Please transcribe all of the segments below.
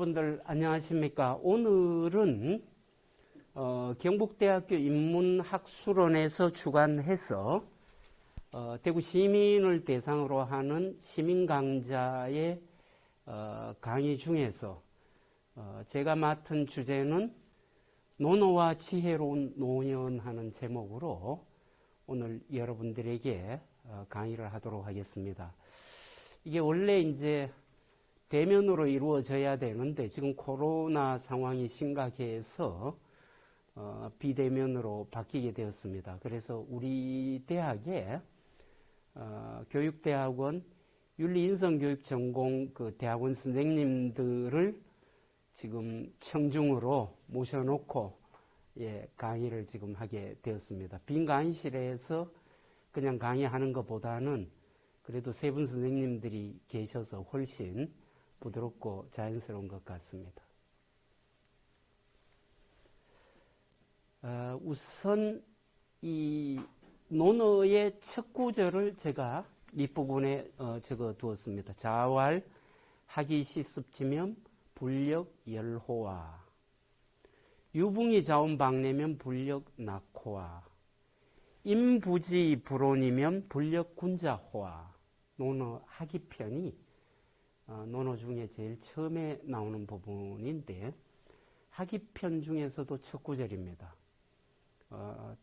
여러분들 안녕하십니까? 오늘은 경북대학교 인문학술원에서 주관해서 대구 시민을 대상으로 하는 시민 강좌의 강의 중에서 제가 맡은 주제는 논어와 지혜로운 노년하는 제목으로 오늘 여러분들에게 강의를 하도록 하겠습니다. 이게 원래 이제 대면으로 이루어져야 되는데 지금 코로나 상황이 심각해서 비대면으로 바뀌게 되었습니다. 그래서 우리 대학에 교육대학원 윤리인성교육전공 그 대학원 선생님들을 지금 청중으로 모셔놓고 강의를 지금 하게 되었습니다. 빈 강의실에서 그냥 강의하는 것보다는 그래도 세 분 선생님들이 계셔서 훨씬 부드럽고 자연스러운 것 같습니다. 우선 이 논어의 첫 구절을 제가 밑부분에 적어 두었습니다. 자왈 하기 시습지면 불력 열호와 유붕이 자온 박내면 불력 낙호와 임부지 불온이면 불력 군자호와. 논어 하기편이 논어 중에 제일 처음에 나오는 부분인데 하기편 중에서도 첫 구절입니다.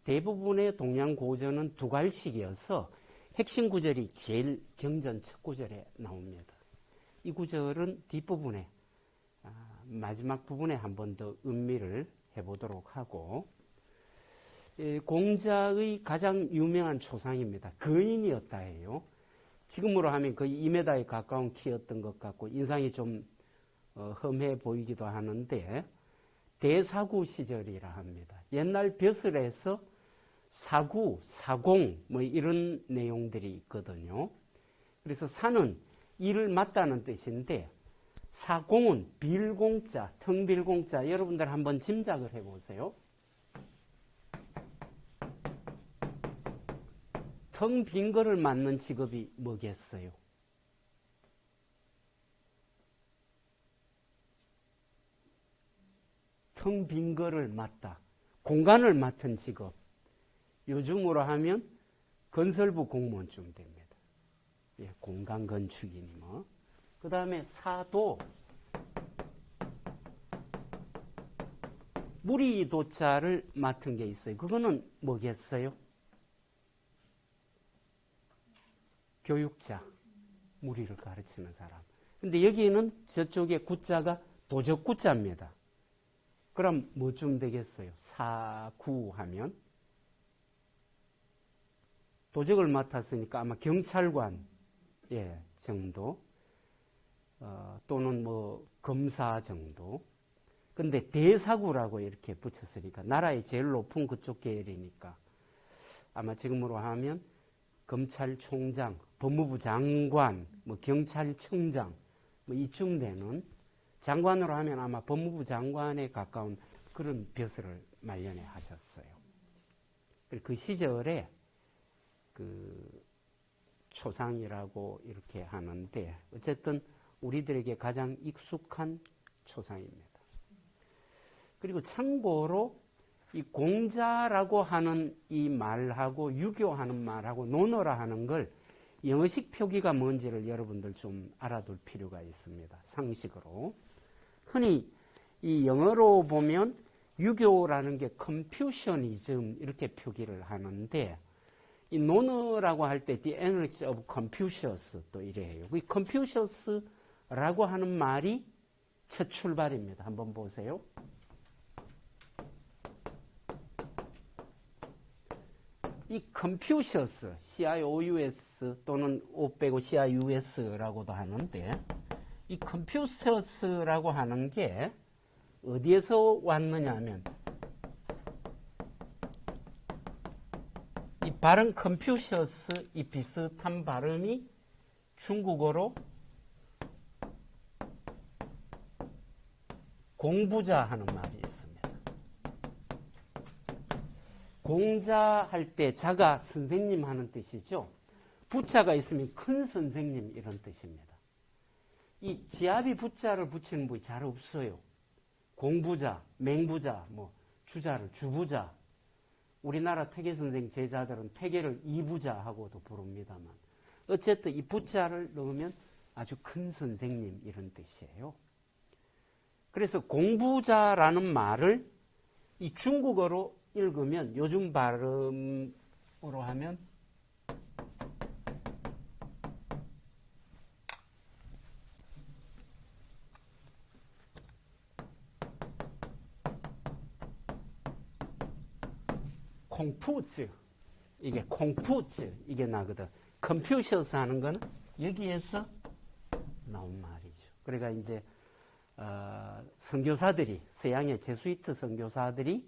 대부분의 동양 고전은 두 갈씩이어서 핵심 구절이 제일 경전 첫 구절에 나옵니다. 이 구절은 뒷부분에 마지막 부분에 한 번 더 음미를 해보도록 하고, 공자의 가장 유명한 초상입니다. 거인이었다 해요. 지금으로 하면 거의 2m에 가까운 키였던 것 같고 인상이 좀 험해 보이기도 하는데 대사구 시절이라 합니다. 옛날 벼슬에서 사구, 사공 뭐 이런 내용들이 있거든요. 그래서 사는 일을 맡다는 뜻인데 사공은 빌공자, 텅빌공자. 여러분들 한번 짐작을 해보세요. 텅 빈 거를 맡는 직업이 뭐겠어요? 텅 빈 거를 맡다. 공간을 맡은 직업. 요즘으로 하면 건설부 공무원쯤 됩니다. 공간 건축이니 뭐. 그 다음에 사도. 무리도자를 맡은 게 있어요. 그거는 뭐겠어요? 교육자, 무리를 가르치는 사람. 근데 여기는 저쪽에 구자가 도적구자입니다. 그럼 뭐쯤 되겠어요? 사구하면 도적을 맡았으니까 아마 경찰관 정도 또는 뭐 검사 정도. 근데 대사구라고 이렇게 붙였으니까 나라의 제일 높은 그쪽 계열이니까 아마 지금으로 하면 검찰총장, 법무부 장관, 뭐 경찰청장, 뭐 이쯤 되는, 장관으로 하면 아마 법무부 장관에 가까운 그런 벼슬을 마련해 하셨어요. 그 시절에 그 초상이라고 이렇게 하는데 어쨌든 우리들에게 가장 익숙한 초상입니다. 그리고 참고로 이 공자라고 하는 이 말하고 유교하는 말하고 논어라 하는 걸 영어식 표기가 뭔지를 여러분들 좀 알아둘 필요가 있습니다. 상식으로. 흔히 이 영어로 보면 유교라는 게 컨퓨셔니즘 이렇게 표기를 하는데 이 논어라고 할 때 The Energy of Confucius 또 이래요. 이 컨퓨셔스라고 하는 말이 첫 출발입니다. 한번 보세요. 이 컨퓨셔스, CIOUS 또는 O 빼고 CIUS라고도 하는데 이 컨퓨셔스라고 하는 게 어디에서 왔느냐 하면 이 발음 컨퓨셔스 이 비슷한 발음이 중국어로 공부자 하는 말이 있습니다. 공자할 때 자가 선생님 하는 뜻이죠. 부자가 있으면 큰 선생님 이런 뜻입니다. 이 지아비 부자를 붙이는 분이 잘 없어요. 공부자, 맹부자, 뭐 주자를 주부자. 우리나라 퇴계 선생 제자들은 퇴계를 이부자하고도 부릅니다만 어쨌든 이 부자를 넣으면 아주 큰 선생님 이런 뜻이에요. 그래서 공부자라는 말을 이 중국어로 읽으면 요즘 발음으로 하면 콩푸즈, 이게 콩푸즈 이게 나거든. 컴퓨셔스 하는 거는 여기에서 나온 말이죠. 그러니까 이제 선교사들이 서양의 제수이트 선교사들이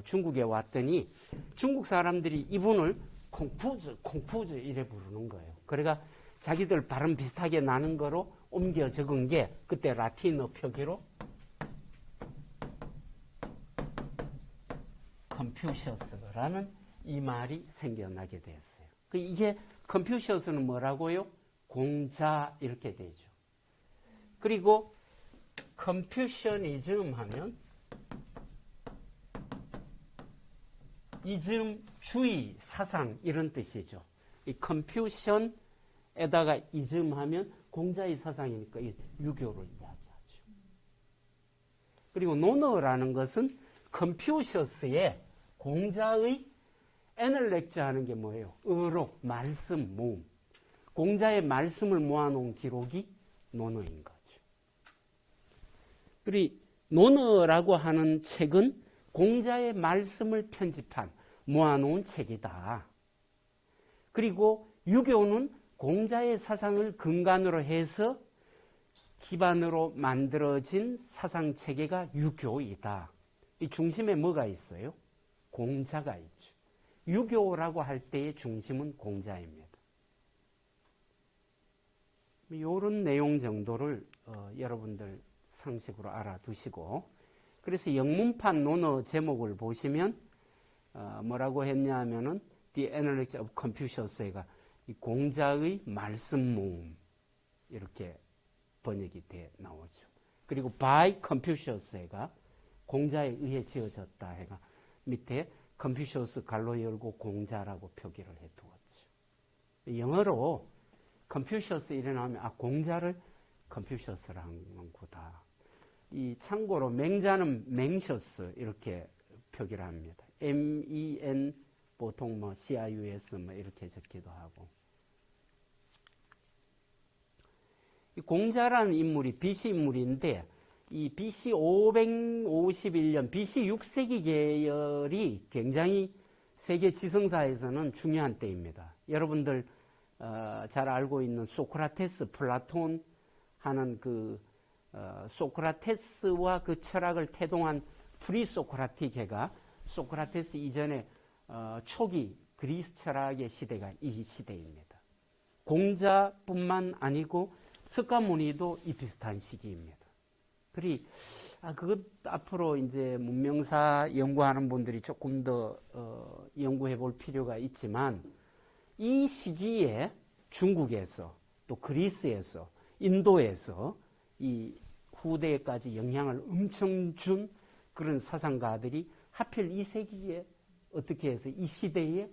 중국에 왔더니 중국 사람들이 이분을 콩푸즈 이래 부르는 거예요. 그러니까 자기들 발음 비슷하게 나는 거로 옮겨 적은 게 그때 라틴어 표기로 컴퓨셔스라는 이 말이 생겨나게 됐어요. 이게 컴퓨셔스는 뭐라고요? 공자 이렇게 되죠. 그리고 컨퓨셔니즘 하면 이즘주의 사상 이런 뜻이죠. 이 컨퓨션에다가 이즘하면 공자의 사상이니까 유교를 이야기하죠. 그리고 논어라는 것은 컨퓨셔스의 공자의 애널렉트 하는 게 뭐예요? 의록, 말씀, 모음. 공자의 말씀을 모아놓은 기록이 논어인 거죠. 그리고 논어라고 하는 책은 공자의 말씀을 편집한 모아놓은 책이다. 그리고 유교는 공자의 사상을 근간으로 해서 기반으로 만들어진 사상체계가 유교이다. 이 중심에 뭐가 있어요? 공자가 있죠. 유교라고 할 때의 중심은 공자입니다. 이런 내용 정도를 여러분들 상식으로 알아두시고, 그래서 영문판 논어 제목을 보시면 뭐라고 했냐면은 The Analects of Confucius가 이 공자의 말씀 모음 이렇게 번역이 돼 나오죠. 그리고 by Confucius가 공자에 의해 지어졌다 해가 밑에 컨퓨셔스 갈로 열고 공자라고 표기를 해두었죠. 영어로 컨퓨셔스 이래 나오면 공자를 컨퓨셔스라는 거다. 이 참고로 맹자는 맹셔스 이렇게 표기를 합니다. MEN 보통 뭐 CIUS 뭐 이렇게 적기도 하고. 이 공자라는 인물이 BC 인물인데 이 BC 551년 BC 6세기 계열이 굉장히 세계 지성사에서는 중요한 때입니다. 여러분들 잘 알고 있는 소크라테스, 플라톤 하는 그 소크라테스와 그 철학을 태동한 프리소크라틱해가 소크라테스 이전에 초기 그리스 철학의 시대가 이 시대입니다. 공자뿐만 아니고 석가모니도 이 비슷한 시기입니다. 그리 그것 앞으로 이제 문명사 연구하는 분들이 조금 더 연구해 볼 필요가 있지만 이 시기에 중국에서 또 그리스에서 인도에서 이 후대에까지 영향을 엄청 준 그런 사상가들이 하필 이 세기에 어떻게 해서 이 시대에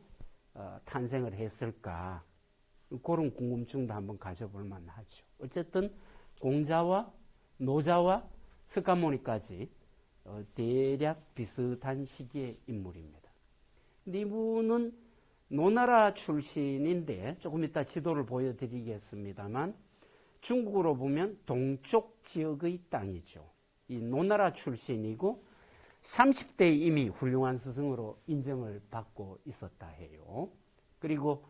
탄생을 했을까, 그런 궁금증도 한번 가져볼 만하죠. 어쨌든 공자와 노자와 석가모니까지 대략 비슷한 시기의 인물입니다. 근데 이분은 노나라 출신인데 조금 이따 지도를 보여드리겠습니다만 중국으로 보면 동쪽 지역의 땅이죠. 이 노나라 출신이고 30대에 이미 훌륭한 스승으로 인정을 받고 있었다 해요. 그리고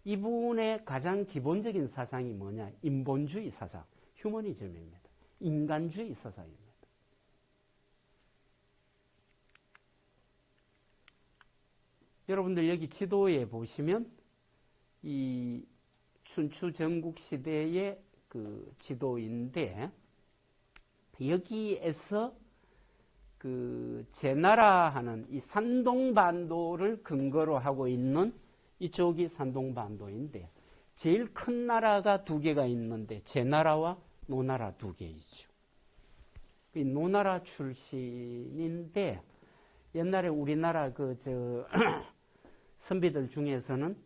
이분의 가장 기본적인 사상이 뭐냐? 인본주의 사상, 휴머니즘입니다. 인간주의 사상입니다. 여러분들 여기 지도에 보시면 이 춘추 전국 시대의 그 지도인데 여기에서 그 제나라 하는 이 산동반도를 근거로 하고 있는 이쪽이 산동반도인데 제일 큰 나라가 두 개가 있는데 제나라와 노나라 두 개이죠. 노나라 출신인데 옛날에 우리나라 선비들 중에서는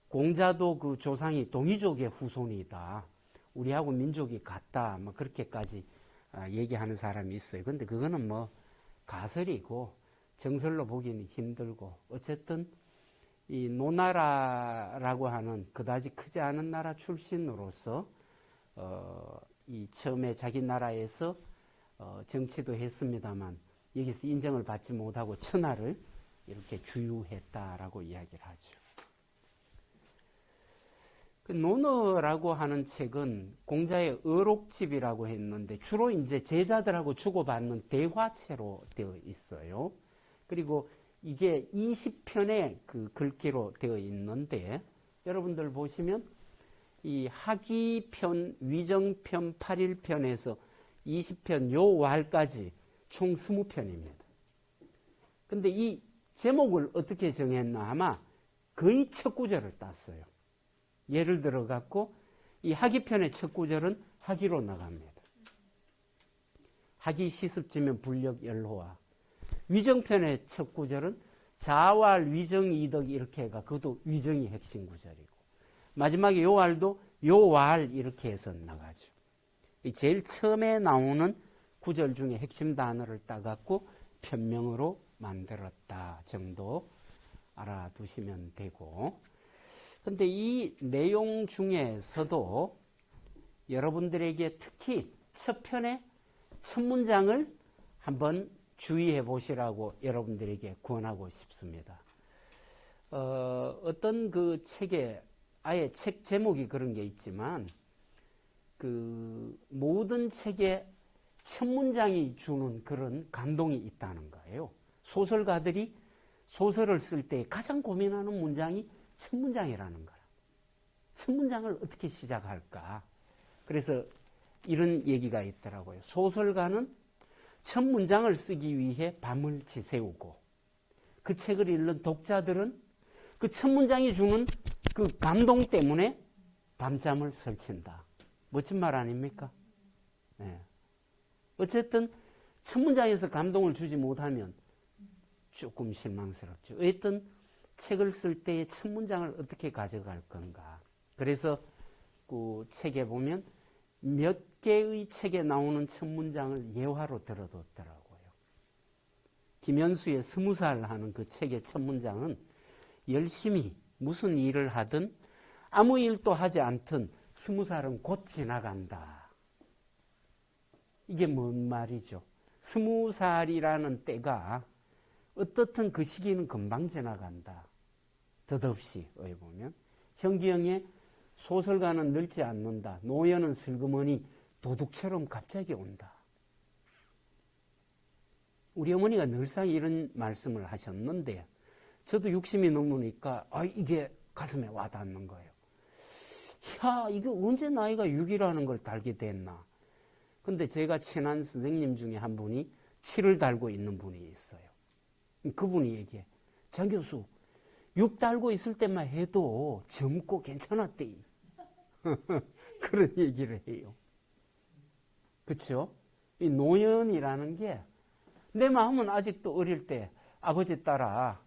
공자도 그 조상이 동이족의 후손이다. 우리하고 민족이 같다. 뭐 그렇게까지 얘기하는 사람이 있어요. 근데 그거는 뭐 가설이고 정설로 보기는 힘들고 어쨌든 이 노나라라고 하는 그다지 크지 않은 나라 출신으로서 이 처음에 자기 나라에서 정치도 했습니다만 여기서 인정을 받지 못하고 천하를 이렇게 주유했다라고 이야기를 하죠. 그 논어라고 하는 책은 공자의 어록집이라고 했는데 주로 이제 제자들하고 주고받는 대화체로 되어 있어요. 그리고 이게 20편의 그 글귀로 되어 있는데 여러분들 보시면 이 하기편, 위정편, 8일편에서 20편 요 왈까지 총 20편입니다. 근데 이 제목을 어떻게 정했나 아마 거의 첫 구절을 땄어요. 예를 들어 갖고 이 하기편의 첫 구절은 하기로 나갑니다. 하기 시습지면 불력 열호와. 위정편의 첫 구절은 자왈 위정 이덕 이렇게 해가 그것도 위정이 핵심 구절이고 마지막에 요 왈도 요 왈 이렇게 해서 나가죠. 제일 처음에 나오는 구절 중에 핵심 단어를 따갖고 편명으로 만들었다 정도 알아두시면 되고 근데 이 내용 중에서도 여러분들에게 특히 첫 편의 첫 문장을 한번 주의해 보시라고 여러분들에게 권하고 싶습니다. 어떤 그 책에 아예 책 제목이 그런 게 있지만 그 모든 책에 첫 문장이 주는 그런 감동이 있다는 거예요. 소설가들이 소설을 쓸 때 가장 고민하는 문장이 첫 문장이라는 거라. 첫 문장을 어떻게 시작할까? 그래서 이런 얘기가 있더라고요. 소설가는 첫 문장을 쓰기 위해 밤을 지새우고 그 책을 읽는 독자들은 그 첫 문장이 주는 그 감동 때문에 밤잠을 설친다. 멋진 말 아닙니까? 네. 어쨌든 첫 문장에서 감동을 주지 못하면 조금 실망스럽죠. 어쨌든 책을 쓸 때의 첫 문장을 어떻게 가져갈 건가. 그래서 그 책에 보면 몇 개의 책에 나오는 첫 문장을 예화로 들어뒀더라고요. 김현수의 20살 하는 그 책의 첫 문장은 열심히 무슨 일을 하든 아무 일도 하지 않든 20살은 곧 지나간다. 이게 뭔 말이죠? 20살이라는 때가 어떻든 그 시기는 금방 지나간다. 덧없이 보면 현기영의 소설가는 늙지 않는다. 노여는 슬그머니 도둑처럼 갑자기 온다. 우리 어머니가 늘상 이런 말씀을 하셨는데 저도 60이 넘으니까 이게 가슴에 와닿는 거예요. 야, 이게 언제 나이가 6이라는 걸 달게 됐나. 근데 제가 친한 선생님 중에 한 분이 7을 달고 있는 분이 있어요. 그분이 얘기해. 장 교수, 6 달고 있을 때만 해도 젊고 괜찮았대. 그런 얘기를 해요. 그렇죠? 이 노년이라는 게 내 마음은 아직도 어릴 때 아버지 따라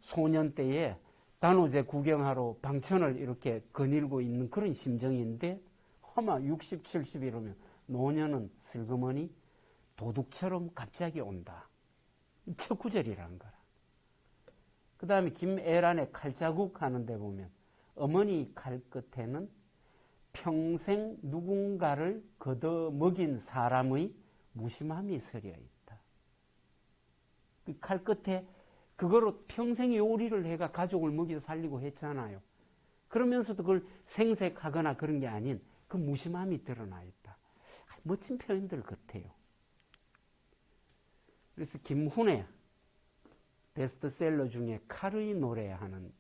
소년 때에 단오제 구경하러 방천을 이렇게 거닐고 있는 그런 심정인데 아마 60, 70 이러면 노년은 슬그머니 도둑처럼 갑자기 온다. 첫 구절이라는 거라. 그 다음에 김애란의 칼자국 하는데 보면 어머니 칼 끝에는 평생 누군가를 걷어먹인 사람의 무심함이 서려 있다. 그 칼 끝에 그거로 평생 요리를 해가 가족을 먹여 살리고 했잖아요. 그러면서도 그걸 생색하거나 그런 게 아닌 그 무심함이 드러나 있다. 멋진 표현들 같아요. 그래서 김훈의 베스트셀러 중에 칼의 노래 하는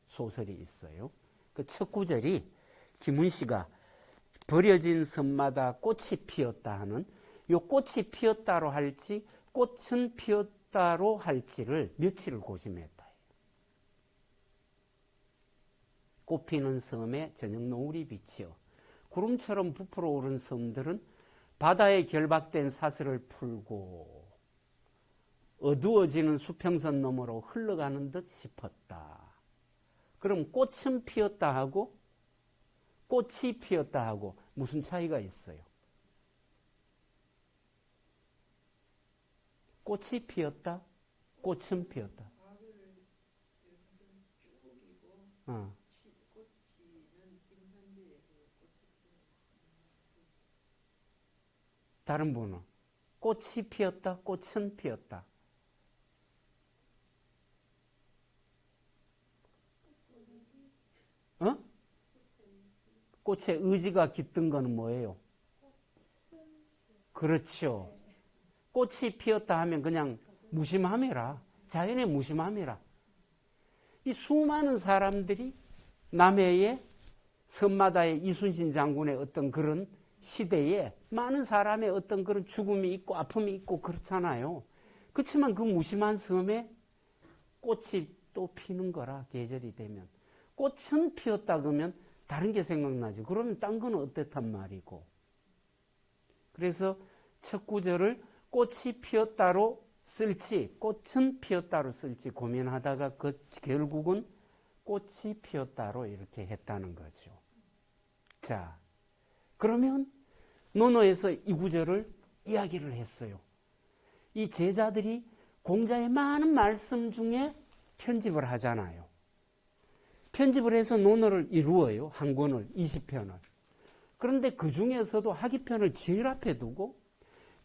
소설이 있어요. 그 첫 구절이 김훈 씨가 버려진 섬마다 꽃이 피었다 하는 요 꽃이 피었다로 할지 꽃은 피었다로 할지를 며칠을 고심했다. 꽃피는 섬에 저녁 노을이 비치어 구름처럼 부풀어 오른 섬들은 바다에 결박된 사슬을 풀고 어두워지는 수평선 너머로 흘러가는 듯 싶었다. 그럼 꽃은 피었다 하고 꽃이 피었다 하고 무슨 차이가 있어요? 꽃이 피었다, 꽃은 피었다. 다른 분은 꽃이 피었다, 꽃은 피었다. 어? 꽃의 의지가 깃든 거는 뭐예요? 그렇죠. 꽃이 피었다 하면 그냥 무심함이라. 자연의 무심함이라. 이 수많은 사람들이 남해의 섬마다의 이순신 장군의 어떤 그런 시대에 많은 사람의 어떤 그런 죽음이 있고 아픔이 있고 그렇잖아요. 그렇지만 그 무심한 섬에 꽃이 또 피는 거라 계절이 되면. 꽃은 피었다 그러면 다른 게 생각나지. 그러면 딴 건 어떻단 말이고. 그래서 첫 구절을 꽃이 피었다로 쓸지 꽃은 피었다로 쓸지 고민하다가 결국은 꽃이 피었다로 이렇게 했다는 거죠. 자, 그러면 논어에서 이 구절을 이야기를 했어요. 이 제자들이 공자의 많은 말씀 중에 편집을 하잖아요. 편집을 해서 논어를 이루어요. 한 권을, 20편을. 그런데 그 중에서도 하기편을 제일 앞에 두고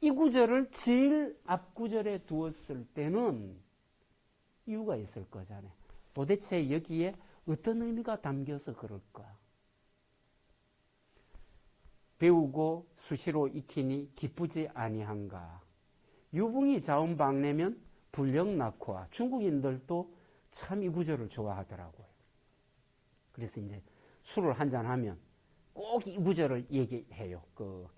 이 구절을 제일 앞 구절에 두었을 때는 이유가 있을 거잖아요. 도대체 여기에 어떤 의미가 담겨서 그럴까? 배우고 수시로 익히니 기쁘지 아니한가? 유붕이 자원방내면 불령 낳고와. 중국인들도 참 이 구절을 좋아하더라고요. 그래서 이제 술을 한잔 하면 꼭 이 구절을 얘기해요. 그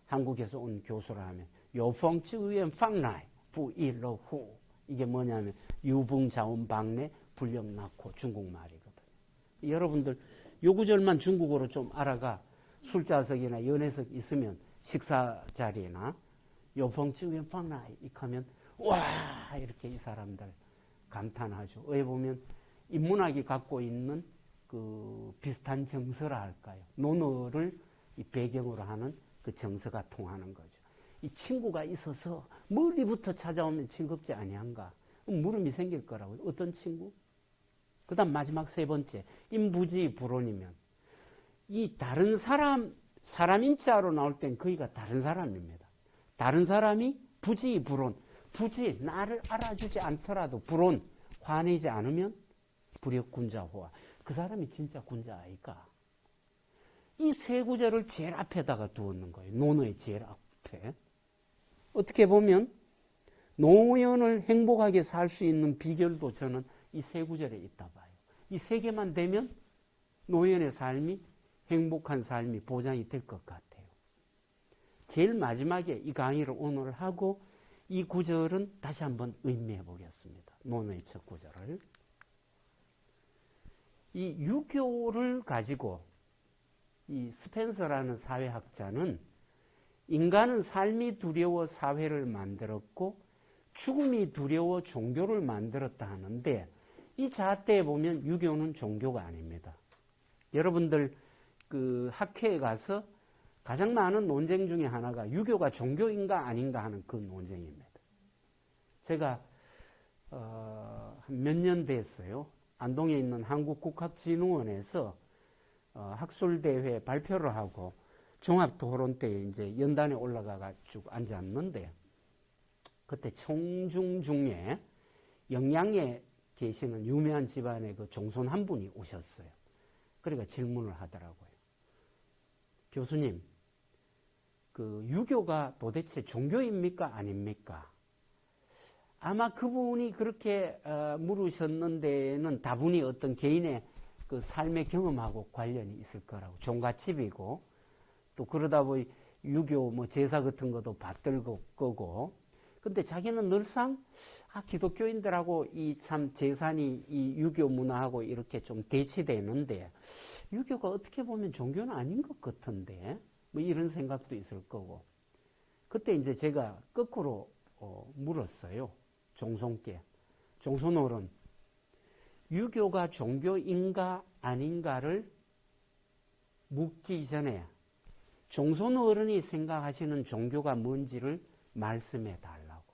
한국에서 온 교수라 하면 요펑쯔위엔 팡나이 부일러후. 이게 뭐냐면 유붕자원방내 불령 낳고 중국말이거든요. 여러분들 요 구절만 중국어로 좀 알아가 술자석이나 연회석 있으면 식사 자리나 요펑쯔위엔 팡나이 이렇게 하면 와 이렇게 이 사람들 감탄하죠. 왜 보면 인문학이 갖고 있는 그 비슷한 정서라 할까요? 논어를 이 배경으로 하는 그 정서가 통하는 거죠. 이 친구가 있어서 멀리부터 찾아오면 징겁지 아니한가? 물음이 생길 거라고요. 어떤 친구? 그 다음 마지막 세 번째, 인부지 불온이면 이 다른 사람인자로 나올 땐 거기가 다른 사람입니다. 다른 사람이 부지 불온, 부지 나를 알아주지 않더라도 불온, 화내지 않으면 불역군자호화. 그 사람이 진짜 군자 아이가. 이 세 구절을 제일 앞에다가 두었는 거예요. 논어의 제일 앞에. 어떻게 보면 노년을 행복하게 살 수 있는 비결도 저는 이 세 구절에 있다 봐요. 이 세 개만 되면 노년의 삶이 행복한 삶이 보장이 될 것 같아요. 제일 마지막에 이 강의를 오늘 하고 이 구절은 다시 한번 의미해 보겠습니다. 논어의 첫 구절을. 이 유교를 가지고 이 스펜서라는 사회학자는 인간은 삶이 두려워 사회를 만들었고 죽음이 두려워 종교를 만들었다 하는데 이 잣대에 보면 유교는 종교가 아닙니다. 여러분들 그 학회에 가서 가장 많은 논쟁 중에 하나가 유교가 종교인가 아닌가 하는 그 논쟁입니다. 제가 몇 년 됐어요. 안동에 있는 한국국학진흥원에서 학술대회 발표를 하고 종합토론 때에 이제 연단에 올라가 쭉 앉았는데 그때 청중 중에 영양에 계시는 유명한 집안의 그 종손 한 분이 오셨어요. 그러니까 질문을 하더라고요. 교수님, 그 유교가 도대체 종교입니까? 아닙니까? 아마 그분이 그렇게 물으셨는 데는 다분히 어떤 개인의 그 삶의 경험하고 관련이 있을 거라고. 종갓집이고 또 그러다 보니 유교 뭐 제사 같은 것도 받들 거고 근데 자기는 늘상 기독교인들하고 이 참 재산이 이 유교 문화하고 이렇게 좀 대치되는데 유교가 어떻게 보면 종교는 아닌 것 같은데 뭐 이런 생각도 있을 거고 그때 이제 제가 거꾸로 물었어요. 종손께. 종손어른 유교가 종교인가 아닌가를 묻기 전에 종손어른이 생각하시는 종교가 뭔지를 말씀해 달라고.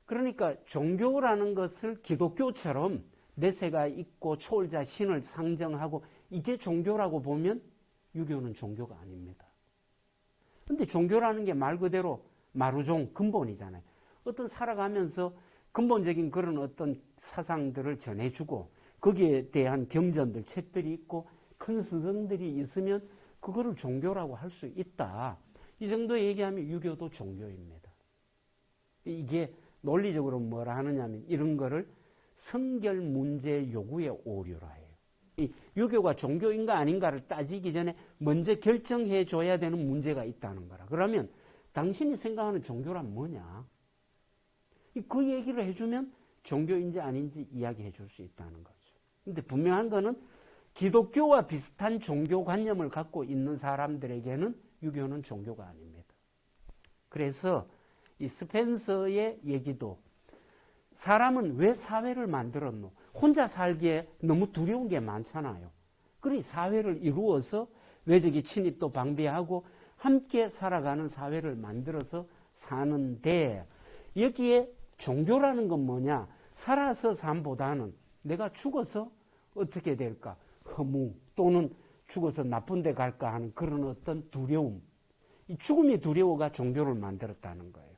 그러니까 종교라는 것을 기독교처럼 내세가 있고 초월자 신을 상정하고 이게 종교라고 보면 유교는 종교가 아닙니다. 근데 종교라는 게 말 그대로 마루종 근본이잖아요. 어떤 살아가면서 근본적인 그런 어떤 사상들을 전해주고 거기에 대한 경전들, 책들이 있고 큰 스승들이 있으면 그거를 종교라고 할 수 있다. 이 정도 얘기하면 유교도 종교입니다. 이게 논리적으로 뭐라 하느냐면 이런 거를 성결 문제 요구의 오류라 해요. 이 유교가 종교인가 아닌가를 따지기 전에 먼저 결정해 줘야 되는 문제가 있다는 거라. 그러면 당신이 생각하는 종교란 뭐냐? 그 얘기를 해주면 종교인지 아닌지 이야기해 줄 수 있다는 거죠. 근데 분명한 거는 기독교와 비슷한 종교관념을 갖고 있는 사람들에게는 유교는 종교가 아닙니다. 그래서 이 스펜서의 얘기도 사람은 왜 사회를 만들었노? 혼자 살기에 너무 두려운 게 많잖아요. 그러니 사회를 이루어서 외적인 침입도 방비하고 함께 살아가는 사회를 만들어서 사는데 여기에 종교라는 건 뭐냐? 살아서 삶보다는 내가 죽어서 어떻게 될까? 허무 또는 죽어서 나쁜 데 갈까 하는 그런 어떤 두려움. 이 죽음이 두려워가 종교를 만들었다는 거예요.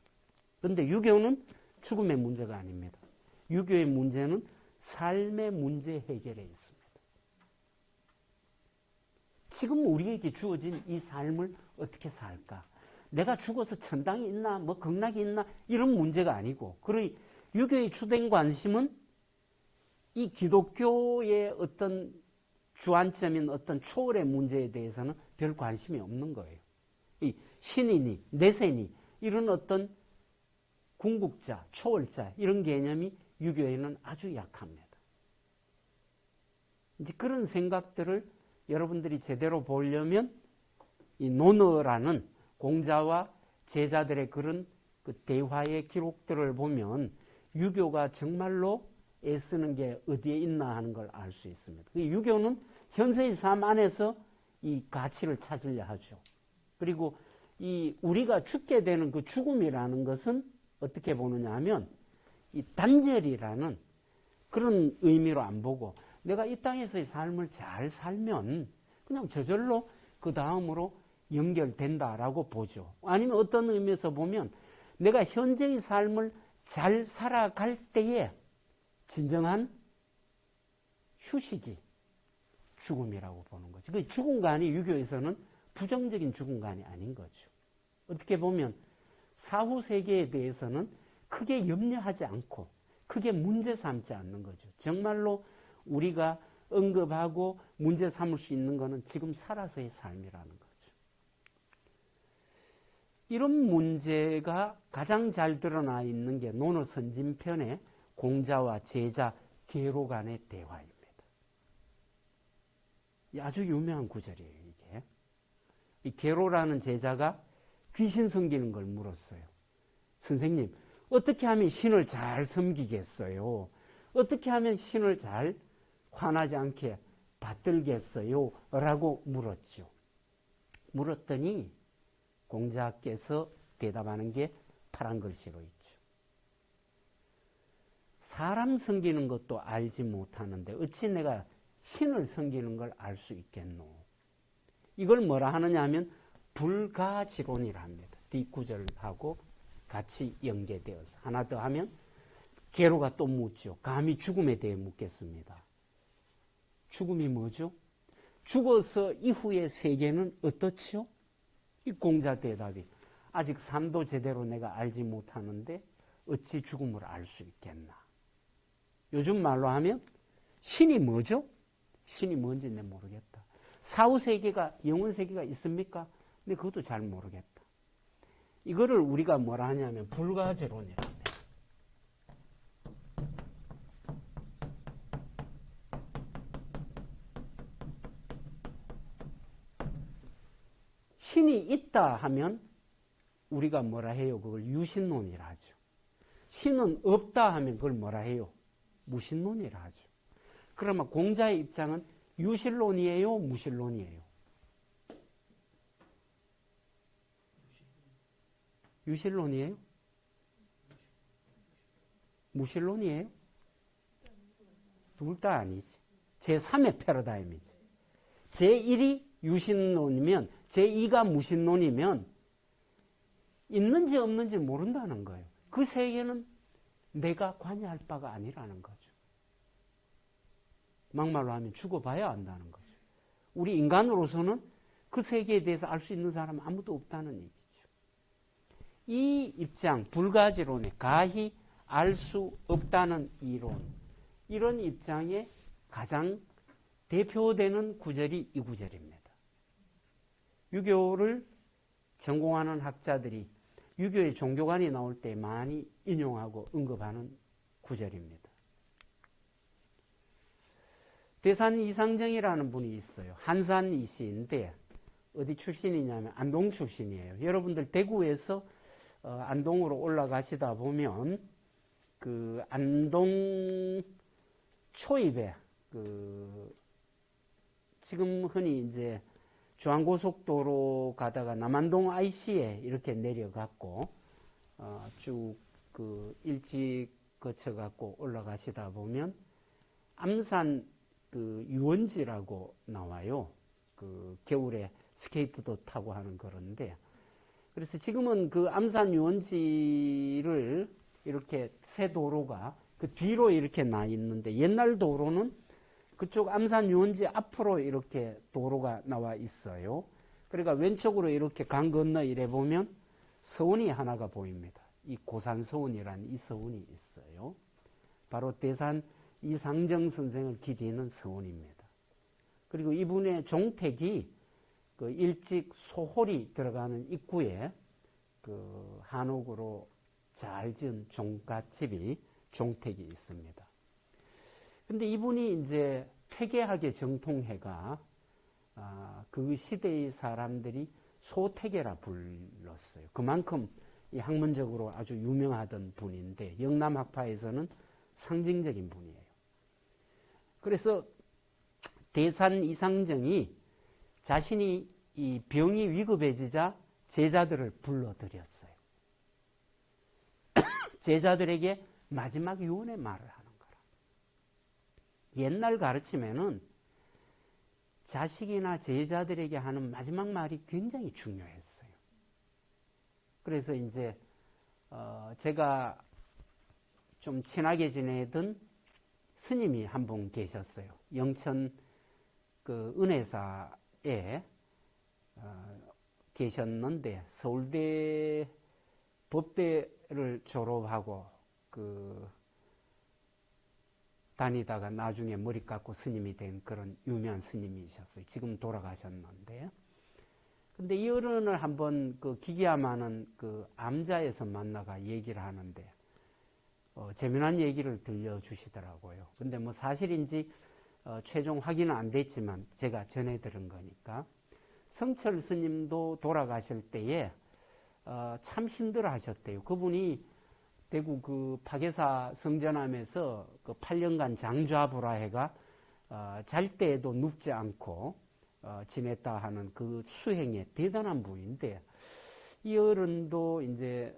그런데 유교는 죽음의 문제가 아닙니다. 유교의 문제는 삶의 문제 해결에 있습니다. 지금 우리에게 주어진 이 삶을 어떻게 살까? 내가 죽어서 천당이 있나, 뭐 극락이 있나 이런 문제가 아니고, 그러니 유교의 주된 관심은 이 기독교의 어떤 주안점인 어떤 초월의 문제에 대해서는 별 관심이 없는 거예요. 이 신이니 내세니 이런 어떤 궁극자, 초월자 이런 개념이 유교에는 아주 약합니다. 이제 그런 생각들을 여러분들이 제대로 보려면 이 논어라는 공자와 제자들의 그런 그 대화의 기록들을 보면 유교가 정말로 애쓰는 게 어디에 있나 하는 걸 알 수 있습니다. 유교는 현세의 삶 안에서 이 가치를 찾으려 하죠. 그리고 이 우리가 죽게 되는 그 죽음이라는 것은 어떻게 보느냐 하면 이 단절이라는 그런 의미로 안 보고 내가 이 땅에서의 삶을 잘 살면 그냥 저절로 그 다음으로 연결된다라고 보죠. 아니면 어떤 의미에서 보면 내가 현재의 삶을 잘 살아갈 때에 진정한 휴식이 죽음이라고 보는 거죠. 그 죽음관이 유교에서는 부정적인 죽음관이 아닌 거죠. 어떻게 보면 사후 세계에 대해서는 크게 염려하지 않고 크게 문제 삼지 않는 거죠. 정말로 우리가 언급하고 문제 삼을 수 있는 것은 지금 살아서의 삶이라는 거죠. 이런 문제가 가장 잘 드러나 있는 게 논어 선진편의 공자와 제자 계로 간의 대화입니다. 아주 유명한 구절이에요, 이게. 이 계로라는 제자가 귀신 섬기는 걸 물었어요. 선생님, 어떻게 하면 신을 잘 섬기겠어요? 어떻게 하면 신을 잘 화나지 않게 받들겠어요? 라고 물었죠. 물었더니 공자께서 대답하는 게 파란 글씨로 있죠. 사람 섬기는 것도 알지 못하는데 어찌 내가 신을 섬기는 걸 알 수 있겠노? 이걸 뭐라 하느냐 하면 불가지론이라 합니다. 뒷구절하고 같이 연계되어서 하나 더 하면 계로가 또 묻죠. 감히 죽음에 대해 묻겠습니다. 죽음이 뭐죠? 죽어서 이후의 세계는 어떻지요? 이 공자 대답이 아직 삶도 제대로 내가 알지 못하는데 어찌 죽음을 알 수 있겠나? 요즘 말로 하면 신이 뭐죠? 신이 뭔지 내 모르겠다. 사후 세계가 영혼 세계가 있습니까? 근데 그것도 잘 모르겠다. 이거를 우리가 뭐라 하냐면 불가제론이라 합니다. 신이 있다 하면 우리가 뭐라 해요? 그걸 유신론이라 하죠. 신은 없다 하면 그걸 뭐라 해요? 무신론이라 하죠. 그러면 공자의 입장은 유실론이에요? 무실론이에요? 유실론이에요? 무실론이에요? 둘 다 아니지. 제3의 패러다임이지. 제1이 유신론이면 제2가 무신론이면 있는지 없는지 모른다는 거예요. 그 세계는 내가 관여할 바가 아니라는 거죠. 막말로 하면 죽어봐야 안다는 거죠. 우리 인간으로서는 그 세계에 대해서 알 수 있는 사람은 아무도 없다는 얘기죠. 이 입장, 불가지론에 가히 알 수 없다는 이론, 이런 입장에 가장 대표되는 구절이 이 구절입니다. 유교를 전공하는 학자들이 유교의 종교관이 나올 때 많이 인용하고 언급하는 구절입니다. 대산 이상정이라는 분이 있어요. 한산 이씨인데 어디 출신이냐면 안동 출신이에요. 여러분들 대구에서 안동으로 올라가시다 보면 그 안동 초입에 지금 흔히 이제 중앙고속도로 가다가 남안동 IC에 이렇게 내려갔고 쭉 그 일찍 거쳐갖고 올라가시다 보면 암산 그 유원지라고 나와요. 그 겨울에 스케이트도 타고 하는 그런데 그래서 지금은 그 암산 유원지를 이렇게 새 도로가 그 뒤로 이렇게 나 있는데 옛날 도로는 그쪽 암산 유원지 앞으로 이렇게 도로가 나와 있어요. 그러니까 왼쪽으로 이렇게 강 건너 이래 보면 서원이 하나가 보입니다. 이 고산서원이라는 이 서원이 있어요. 바로 대산 이상정 선생을 기리는 서원입니다. 그리고 이분의 종택이 그 일찍 소홀이 들어가는 입구에 그 한옥으로 잘 지은 종갓집이 종택이 있습니다. 근데 이분이 이제 퇴계하게 정통해가 그 시대의 사람들이 소퇴계라 불렀어요. 그만큼 이 학문적으로 아주 유명하던 분인데 영남학파에서는 상징적인 분이에요. 그래서 대산 이상정이 자신이 이 병이 위급해지자 제자들을 불러들였어요. 제자들에게 마지막 유언의 말을 하는 거라. 옛날 가르침에는 자식이나 제자들에게 하는 마지막 말이 굉장히 중요했어요. 그래서 이제 제가 좀 친하게 지내던 스님이 한 분 계셨어요. 영천 그 은혜사에 계셨는데 서울대 법대를 졸업하고 그 다니다가 나중에 머리 깎고 스님이 된 그런 유명한 스님이셨어요. 지금 돌아가셨는데. 근데 이 어른을 한번 그 기괴하마는 그 암자에서 만나가 얘기를 하는데 재미난 얘기를 들려주시더라고요. 근데 뭐 사실인지 최종 확인은 안 됐지만 제가 전해 들은 거니까 성철 스님도 돌아가실 때에 참 힘들어 하셨대요. 그분이 대구 그 파계사 성전함에서 그 8년간 장좌부라 해가 잘 때에도 눕지 않고 지냈다 하는 그 수행의 대단한 분인데 이 어른도 이제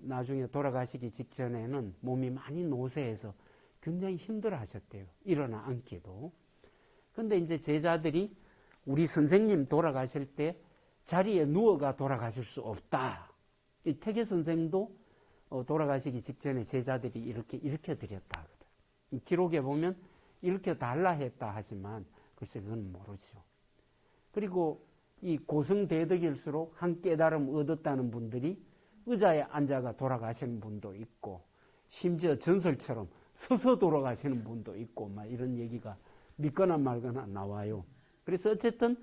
나중에 돌아가시기 직전에는 몸이 많이 노쇠해서 굉장히 힘들어 하셨대요. 일어나 앉기도. 근데 이제 제자들이 우리 선생님 돌아가실 때 자리에 누워가 돌아가실 수 없다. 이 태계 선생도 돌아가시기 직전에 제자들이 이렇게 일으켜 드렸다 하거든. 이 기록에 보면 이렇게 달라 했다 하지만 글쎄 그건 모르죠. 그리고 이 고성대덕일수록 한 깨달음 얻었다는 분들이 의자에 앉아가 돌아가시는 분도 있고 심지어 전설처럼 서서 돌아가시는 분도 있고 막 이런 얘기가 믿거나 말거나 나와요. 그래서 어쨌든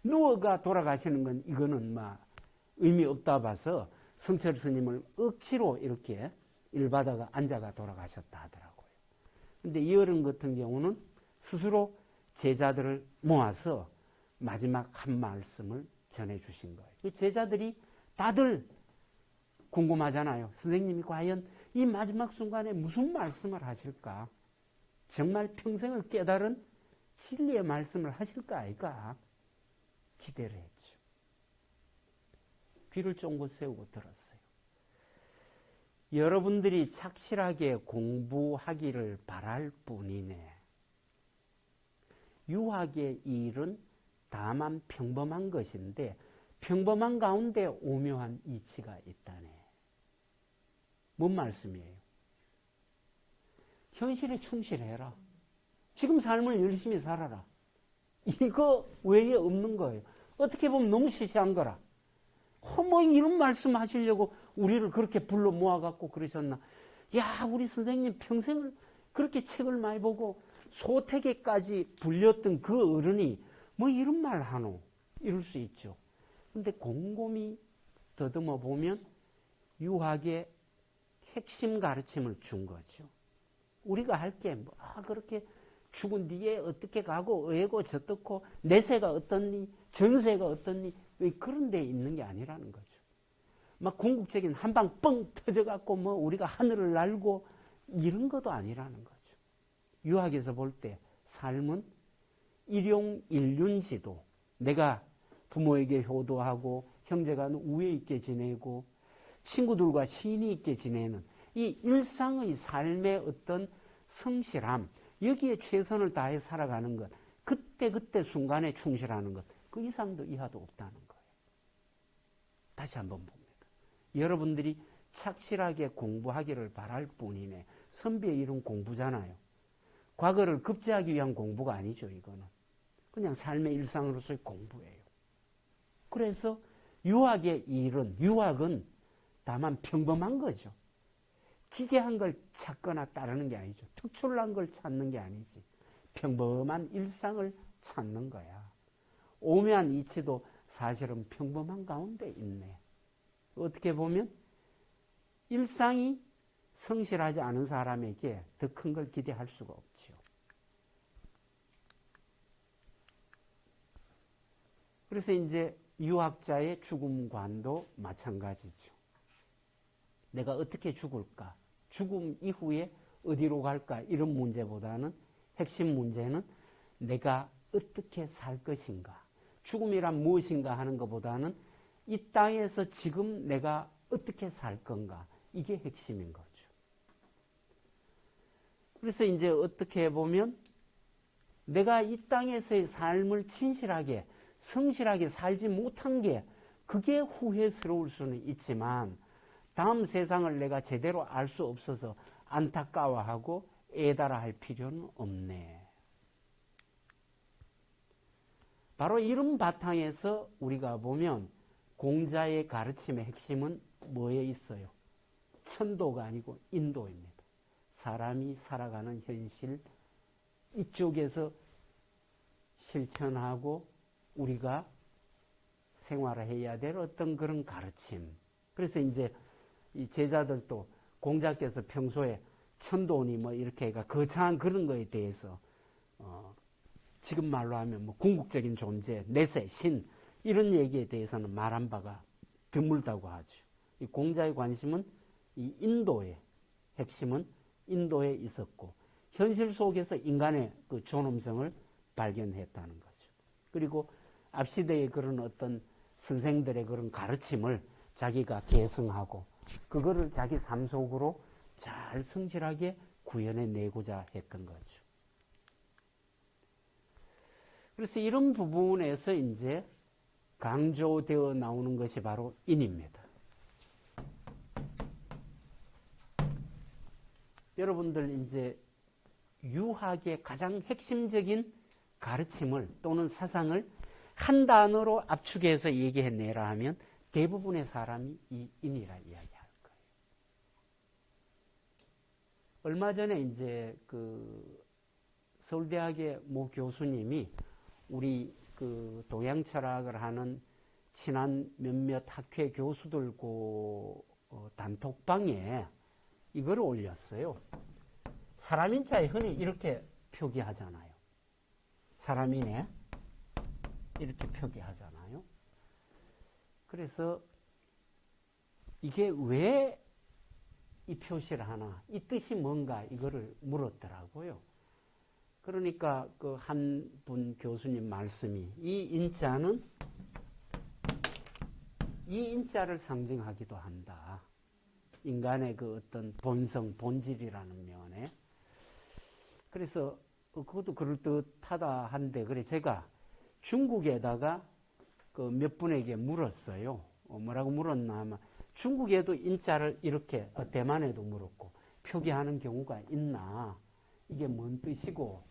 누워가 돌아가시는 건 이거는 막 의미 없다 봐서 성철 스님을 억지로 이렇게 일바다가 앉아가 돌아가셨다 하더라고요. 근데 이 어른 같은 경우는 스스로 제자들을 모아서 마지막 한 말씀을 전해주신 거예요. 제자들이 다들 궁금하잖아요. 선생님이 과연 이 마지막 순간에 무슨 말씀을 하실까? 정말 평생을 깨달은 진리의 말씀을 하실까 아이가? 기대를 했죠. 귀를 쫑긋 세우고 들었어요. 여러분들이 착실하게 공부하기를 바랄 뿐이네. 유학의 일은 다만 평범한 것인데 평범한 가운데 오묘한 이치가 있다네. 뭔 말씀이에요? 현실에 충실해라. 지금 삶을 열심히 살아라. 이거 외에 없는 거예요. 어떻게 보면 너무 시시한 거라. 뭐 이런 말씀 하시려고 우리를 그렇게 불러 모아갖고 그러셨나. 야, 우리 선생님 평생을 그렇게 책을 많이 보고 소태계까지 불렸던 그 어른이 뭐 이런 말 하노. 이럴 수 있죠. 근데 곰곰이 더듬어 보면 유학의 핵심 가르침을 준 거죠. 우리가 할 게 뭐 그렇게 죽은 뒤에 어떻게 가고 어고 저떻고 내세가 어떻니 전세가 어떻니 왜 그런 데 있는 게 아니라는 거죠. 막 궁극적인 한 방 뻥 터져갖고 뭐 우리가 하늘을 날고 이런 것도 아니라는 거죠. 유학에서 볼 때 삶은 일용일륜지도 내가 부모에게 효도하고 형제가 우애 있게 지내고 친구들과 신이 있게 지내는 이 일상의 삶의 어떤 성실함, 여기에 최선을 다해 살아가는 것, 그때 순간에 충실하는 것, 그 이상도 이하도 없다는 거예요. 다시 한번 봅니다. 여러분들이 착실하게 공부하기를 바랄 뿐이네. 선비의 이름 공부잖아요. 과거를 급제하기 위한 공부가 아니죠, 이거는. 그냥 삶의 일상으로서의 공부예요. 그래서 유학의 일은, 유학은 다만 평범한 거죠. 기괴한 걸 찾거나 따르는 게 아니죠. 특출난 걸 찾는 게 아니지. 평범한 일상을 찾는 거야. 오묘한 이치도 사실은 평범한 가운데 있네. 어떻게 보면 일상이 성실하지 않은 사람에게 더 큰 걸 기대할 수가 없죠. 그래서 이제 유학자의 죽음관도 마찬가지죠. 내가 어떻게 죽을까? 죽음 이후에 어디로 갈까? 이런 문제보다는 핵심 문제는 내가 어떻게 살 것인가? 죽음이란 무엇인가 하는 것보다는 이 땅에서 지금 내가 어떻게 살 건가? 이게 핵심인 거죠. 그래서 이제 어떻게 보면 내가 이 땅에서의 삶을 진실하게, 성실하게 살지 못한 게 그게 후회스러울 수는 있지만 다음 세상을 내가 제대로 알 수 없어서 안타까워하고 애달아 할 필요는 없네. 바로 이런 바탕에서 우리가 보면 공자의 가르침의 핵심은 뭐에 있어요? 천도가 아니고 인도입니다. 사람이 살아가는 현실 이쪽에서 실천하고 우리가 생활해야 될 어떤 그런 가르침. 그래서 이제 이 제자들도 공자께서 평소에 천도니 뭐 이렇게 해가 거창한 그런 거에 대해서 지금 말로 하면 뭐 궁극적인 존재, 내세, 신 이런 얘기에 대해서는 말한 바가 드물다고 하죠. 이 공자의 관심은 이 인도의 핵심은 인도에 있었고 현실 속에서 인간의 그 존엄성을 발견했다는 거죠. 그리고 앞시대의 그런 어떤 선생들의 그런 가르침을 자기가 계승하고 그거를 자기 삶 속으로 잘 성실하게 구현해내고자 했던 거죠. 그래서 이런 부분에서 이제 강조되어 나오는 것이 바로 인입니다. 여러분들 이제 유학의 가장 핵심적인 가르침을 또는 사상을 한 단어로 압축해서 얘기해내라 하면 대부분의 사람이 이 인이라 이야기할 거예요. 얼마 전에 이제 그 서울대학의 모 교수님이 우리 그 동양철학을 하는 친한 몇몇 학회 교수들고 단톡방에 이걸 올렸어요. 사람인자에 흔히 이렇게 표기하잖아요. 사람인에 이렇게 표기하잖아요. 그래서 이게 왜 이 표시를 하나, 이 뜻이 뭔가 이거를 물었더라고요. 그러니까 그 한 분 교수님 말씀이 이 인자는 이 인자를 상징하기도 한다. 인간의 그 어떤 본성, 본질이라는 면에. 그래서 그것도 그럴듯하다 한데, 그래 제가 중국에다가 그 몇 분에게 물었어요. 뭐라고 물었나 하면 중국에도 인자를 이렇게 대만에도 물었고 표기하는 경우가 있나, 이게 뭔 뜻이고,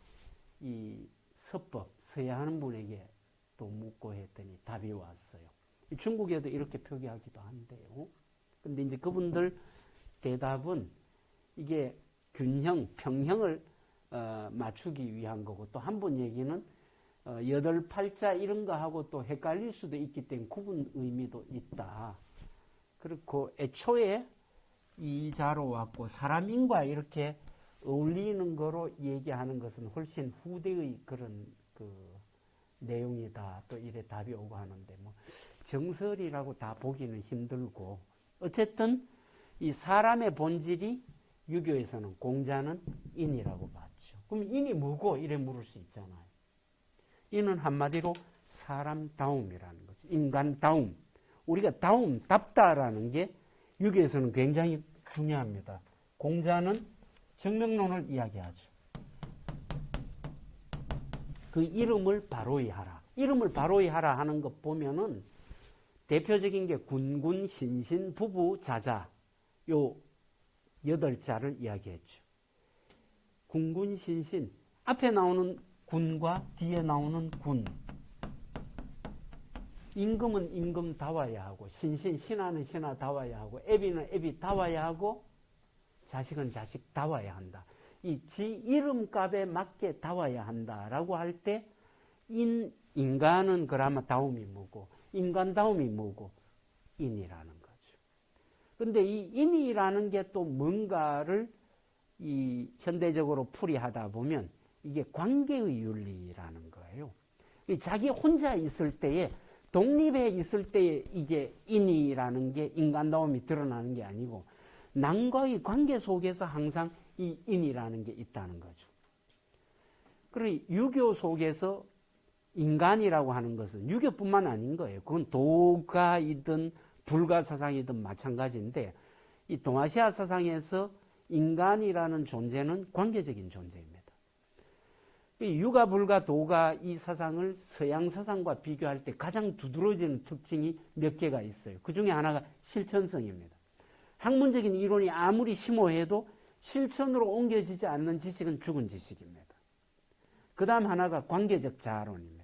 이 서법 써야 하는 분에게 또 묻고 했더니 답이 왔어요. 중국에도 이렇게 표기하기도 한데요. 근데 이제 그분들 대답은 이게 균형, 평형을 맞추기 위한 거고, 또 한 분 얘기는 여덟 팔자 이런 거하고 또 헷갈릴 수도 있기 때문에 구분 의미도 있다. 그렇고 애초에 이 자로 왔고 사람인과 이렇게 어울리는 거로 얘기하는 것은 훨씬 후대의 그런 그 내용이다. 또 이래 답이 오고 하는데 뭐 정설이라고 다 보기는 힘들고, 어쨌든 이 사람의 본질이 유교에서는 공자는 인이라고 봤죠. 그럼 인이 뭐고 이래 물을 수 있잖아요. 인은 한마디로 사람다움이라는 거죠. 인간다움. 우리가 다움답다라는 게 유교에서는 굉장히 중요합니다. 공자는 정명론을 이야기하죠. 그 이름을 바로이 하라. 이름을 바로이 하라 하는 것 보면은 대표적인 게 군군, 신신, 부부, 자자, 요 8자를 이야기했죠. 군군, 신신, 앞에 나오는 군과 뒤에 나오는 군. 임금은 임금다워야 하고, 신신, 신하는 신하다워야 하고, 애비는 애비다워야 하고, 자식은 자식다워야 한다. 이 지 이름값에 맞게 다워야 한다라고 할 때 인간은 그나마 다움이 뭐고, 인간다움이 뭐고, 인이라는 거죠. 근데 이 인이라는 게 또 뭔가를 이 현대적으로 풀이하다 보면 이게 관계의 윤리라는 거예요. 자기 혼자 있을 때에, 독립해 있을 때에 이게 인이라는 게 인간다움이 드러나는 게 아니고, 남과의 관계 속에서 항상 이 인이라는 게 있다는 거죠. 그러니 유교 속에서 인간이라고 하는 것은 유교뿐만 아닌 거예요. 그건 도가이든 불가 사상이든 마찬가지인데, 이 동아시아 사상에서 인간이라는 존재는 관계적인 존재입니다. 유가, 불가, 도가 이 사상을 서양 사상과 비교할 때 가장 두드러지는 특징이 몇 개가 있어요. 그 중에 하나가 실천성입니다. 학문적인 이론이 아무리 심오해도 실천으로 옮겨지지 않는 지식은 죽은 지식입니다. 그 다음 하나가 관계적 자아론입니다.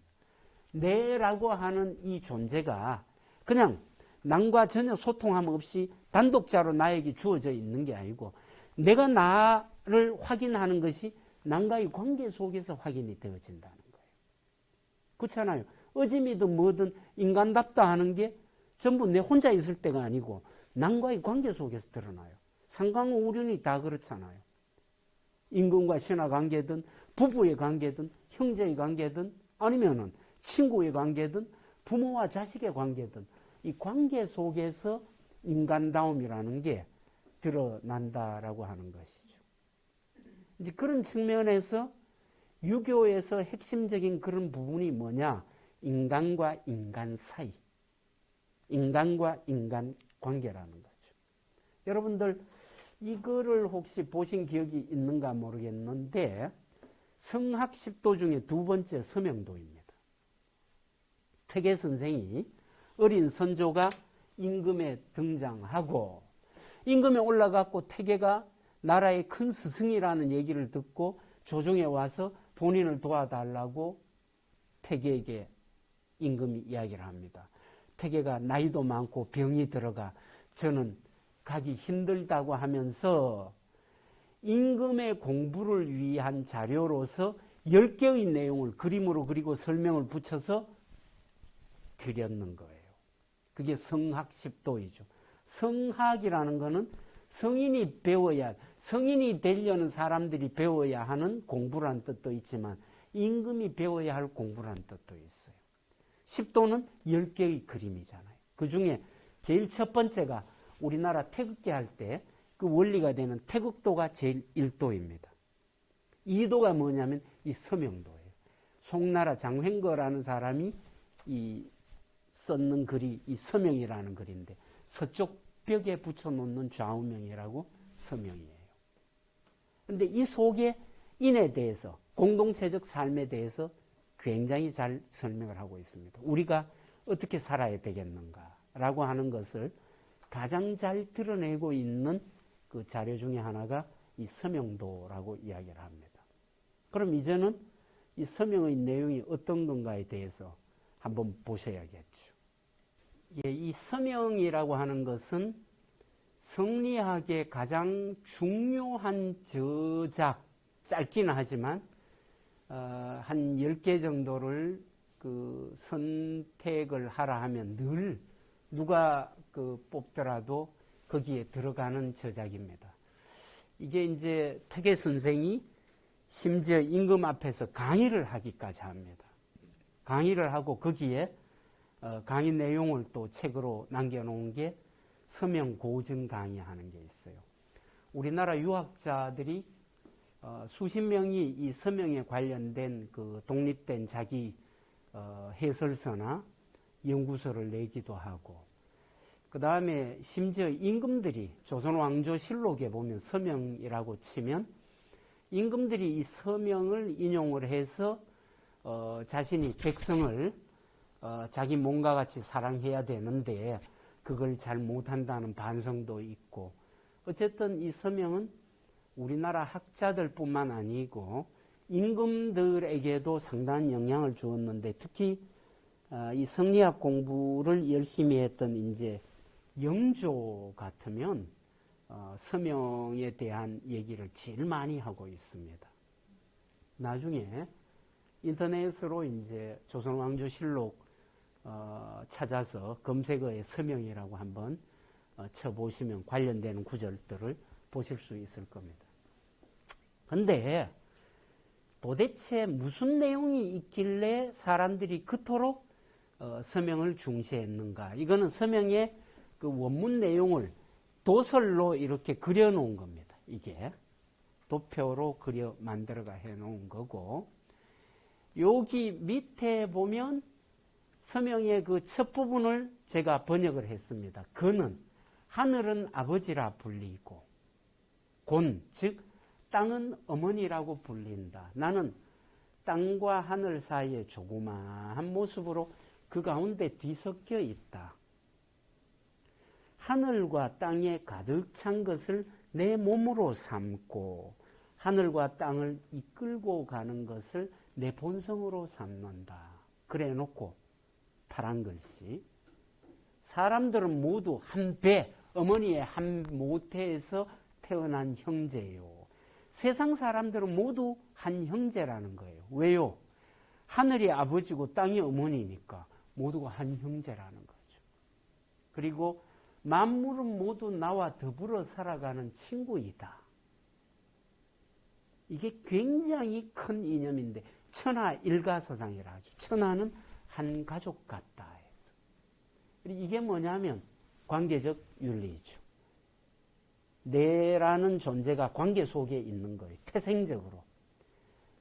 내라고 하는 이 존재가 그냥 남과 전혀 소통함 없이 단독자로 나에게 주어져 있는 게 아니고, 내가 나를 확인하는 것이 남과의 관계 속에서 확인이 되어진다는 거예요. 그렇잖아요. 어짐이든 뭐든 인간답다 하는 게 전부 내 혼자 있을 때가 아니고 남과의 관계 속에서 드러나요. 상관오륜이 다 그렇잖아요. 임금과 신하 관계든 부부의 관계든 형제의 관계든 아니면은 친구의 관계든 부모와 자식의 관계든 이 관계 속에서 인간다움이라는 게 드러난다라고 하는 것이죠. 이제 그런 측면에서 유교에서 핵심적인 그런 부분이 뭐냐? 인간과 인간 사이, 인간과 인간 관계라는 거죠. 여러분들 이거를 혹시 보신 기억이 있는가 모르겠는데, 성학 10도 중에 두 번째 서명도입니다. 태계 선생이 어린 선조가 임금에 등장하고, 임금에 올라갔고 태계가 나라의 큰 스승이라는 얘기를 듣고 조정에 와서 본인을 도와달라고 태계에게 임금이 이야기를 합니다. 태계가 나이도 많고 병이 들어가 저는 가기 힘들다고 하면서 임금의 공부를 위한 자료로서 10개의 내용을 그림으로 그리고 설명을 붙여서 드렸는 거예요. 그게 성학십도이죠. 성학이라는 거는 성인이 배워야, 성인이 되려는 사람들이 배워야 하는 공부라는 뜻도 있지만 임금이 배워야 할 공부라는 뜻도 있어요. 십도는 10개의 그림이잖아요. 그 중에 제일 첫 번째가 우리나라 태극기 할 때 그 원리가 되는 태극도가 제일 1도입니다. 2도가 뭐냐면 이 서명도예요. 송나라 장횡거라는 사람이 이 썼는 글이 이 서명이라는 글인데 서쪽 벽에 붙여놓는 좌우명이라고 서명이에요. 그런데 이 속에 인에 대해서 공동체적 삶에 대해서 굉장히 잘 설명을 하고 있습니다. 우리가 어떻게 살아야 되겠는가라고 하는 것을 가장 잘 드러내고 있는 그 자료 중에 하나가 이 서명도라고 이야기를 합니다. 그럼 이제는 이 서명의 내용이 어떤 건가에 대해서 한번 보셔야겠죠. 예, 이 서명이라고 하는 것은 성리학의 가장 중요한 저작, 짧기는 하지만 한 10개 정도를 그 선택을 하라 하면 늘 누가 그 뽑더라도 거기에 들어가는 저작입니다. 이게 이제 태계 선생이 심지어 임금 앞에서 강의를 하기까지 합니다. 강의를 하고 거기에 강의 내용을 또 책으로 남겨놓은 게 서명 고증 강의하는 게 있어요. 우리나라 유학자들이 수십 명이 이 서명에 관련된 그 독립된 자기 해설서나 연구서를 내기도 하고, 그 다음에 심지어 임금들이 조선왕조실록에 보면 서명이라고 치면 임금들이 이 서명을 인용을 해서 자신이 백성을 자기 몸과 같이 사랑해야 되는데 그걸 잘 못한다는 반성도 있고, 어쨌든 이 서명은 우리나라 학자들뿐만 아니고 임금들에게도 상당한 영향을 주었는데, 특히 이 성리학 공부를 열심히 했던 이제 영조 같으면 서명에 대한 얘기를 제일 많이 하고 있습니다. 나중에 인터넷으로 이제 조선왕조실록 찾아서 검색어에 서명이라고 한번 쳐보시면 관련되는 구절들을 보실 수 있을 겁니다. 근데 도대체 무슨 내용이 있길래 사람들이 그토록 서명을 중시했는가? 이거는 서명의 그 원문 내용을 도설로 이렇게 그려놓은 겁니다. 이게 도표로 그려 만들어가 해놓은 거고, 여기 밑에 보면 서명의 그 첫 부분을 제가 번역을 했습니다. 그는 하늘은 아버지라 불리고 곤, 즉 땅은 어머니라고 불린다. 나는 땅과 하늘 사이에 조그마한 모습으로 그 가운데 뒤섞여 있다. 하늘과 땅에 가득 찬 것을 내 몸으로 삼고 하늘과 땅을 이끌고 가는 것을 내 본성으로 삼는다. 그래 놓고 파란 글씨, 사람들은 모두 한 배, 어머니의 한 모태에서 태어난 형제요. 세상 사람들은 모두 한 형제라는 거예요. 왜요? 하늘이 아버지고 땅이 어머니니까 모두가 한 형제라는 거죠. 그리고 만물은 모두 나와 더불어 살아가는 친구이다. 이게 굉장히 큰 이념인데 천하 일가서상이라 하죠. 천하는 한 가족 같다 해서. 이게 뭐냐면 관계적 윤리죠. 내라는 존재가 관계 속에 있는 거예요. 태생적으로.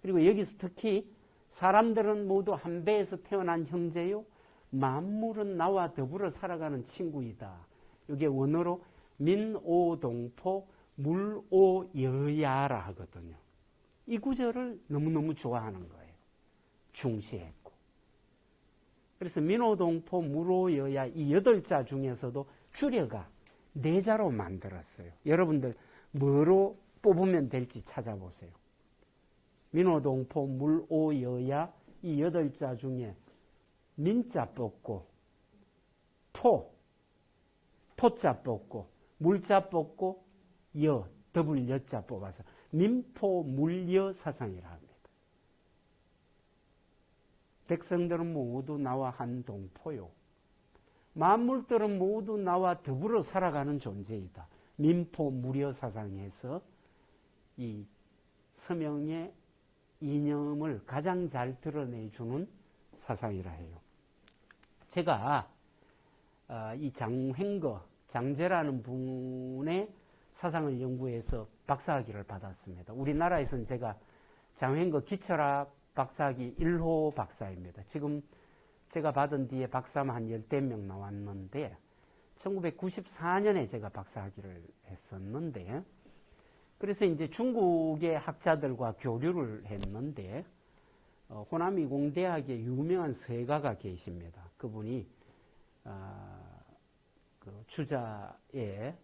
그리고 여기서 특히 사람들은 모두 한 배에서 태어난 형제요. 만물은 나와 더불어 살아가는 친구이다. 이게 원어로 민오동포 물오여야라 하거든요. 이 구절을 너무너무 좋아하는 거예요. 중시했고. 그래서 민오동포 물오여야 이 8자 중에서도 줄여가 4자로 만들었어요. 여러분들 뭐로 뽑으면 될지 찾아보세요. 민오동포 물오여야 이 8자 중에 민자 뽑고 포자 뽑고 물자 뽑고 더블 여자 뽑아서 민포물여 사상이라 합니다. 백성들은 모두 나와 한 동포요. 만물들은 모두 나와 더불어 살아가는 존재이다. 민포무려 사상에서 이 서명의 이념을 가장 잘 드러내주는 사상이라 해요. 제가 이 장횡거, 장제라는 분의 사상을 연구해서 박사학위를 받았습니다. 우리나라에서는 제가 장횡거 기철학 박사학위 1호 박사입니다. 지금 제가 받은 뒤에 박사만 한 10명 나왔는데 1994년에 제가 박사학위를 했었는데, 그래서 이제 중국의 학자들과 교류를 했는데 호남이 공대학에 유명한 서예가가 계십니다. 그분이 그 주자의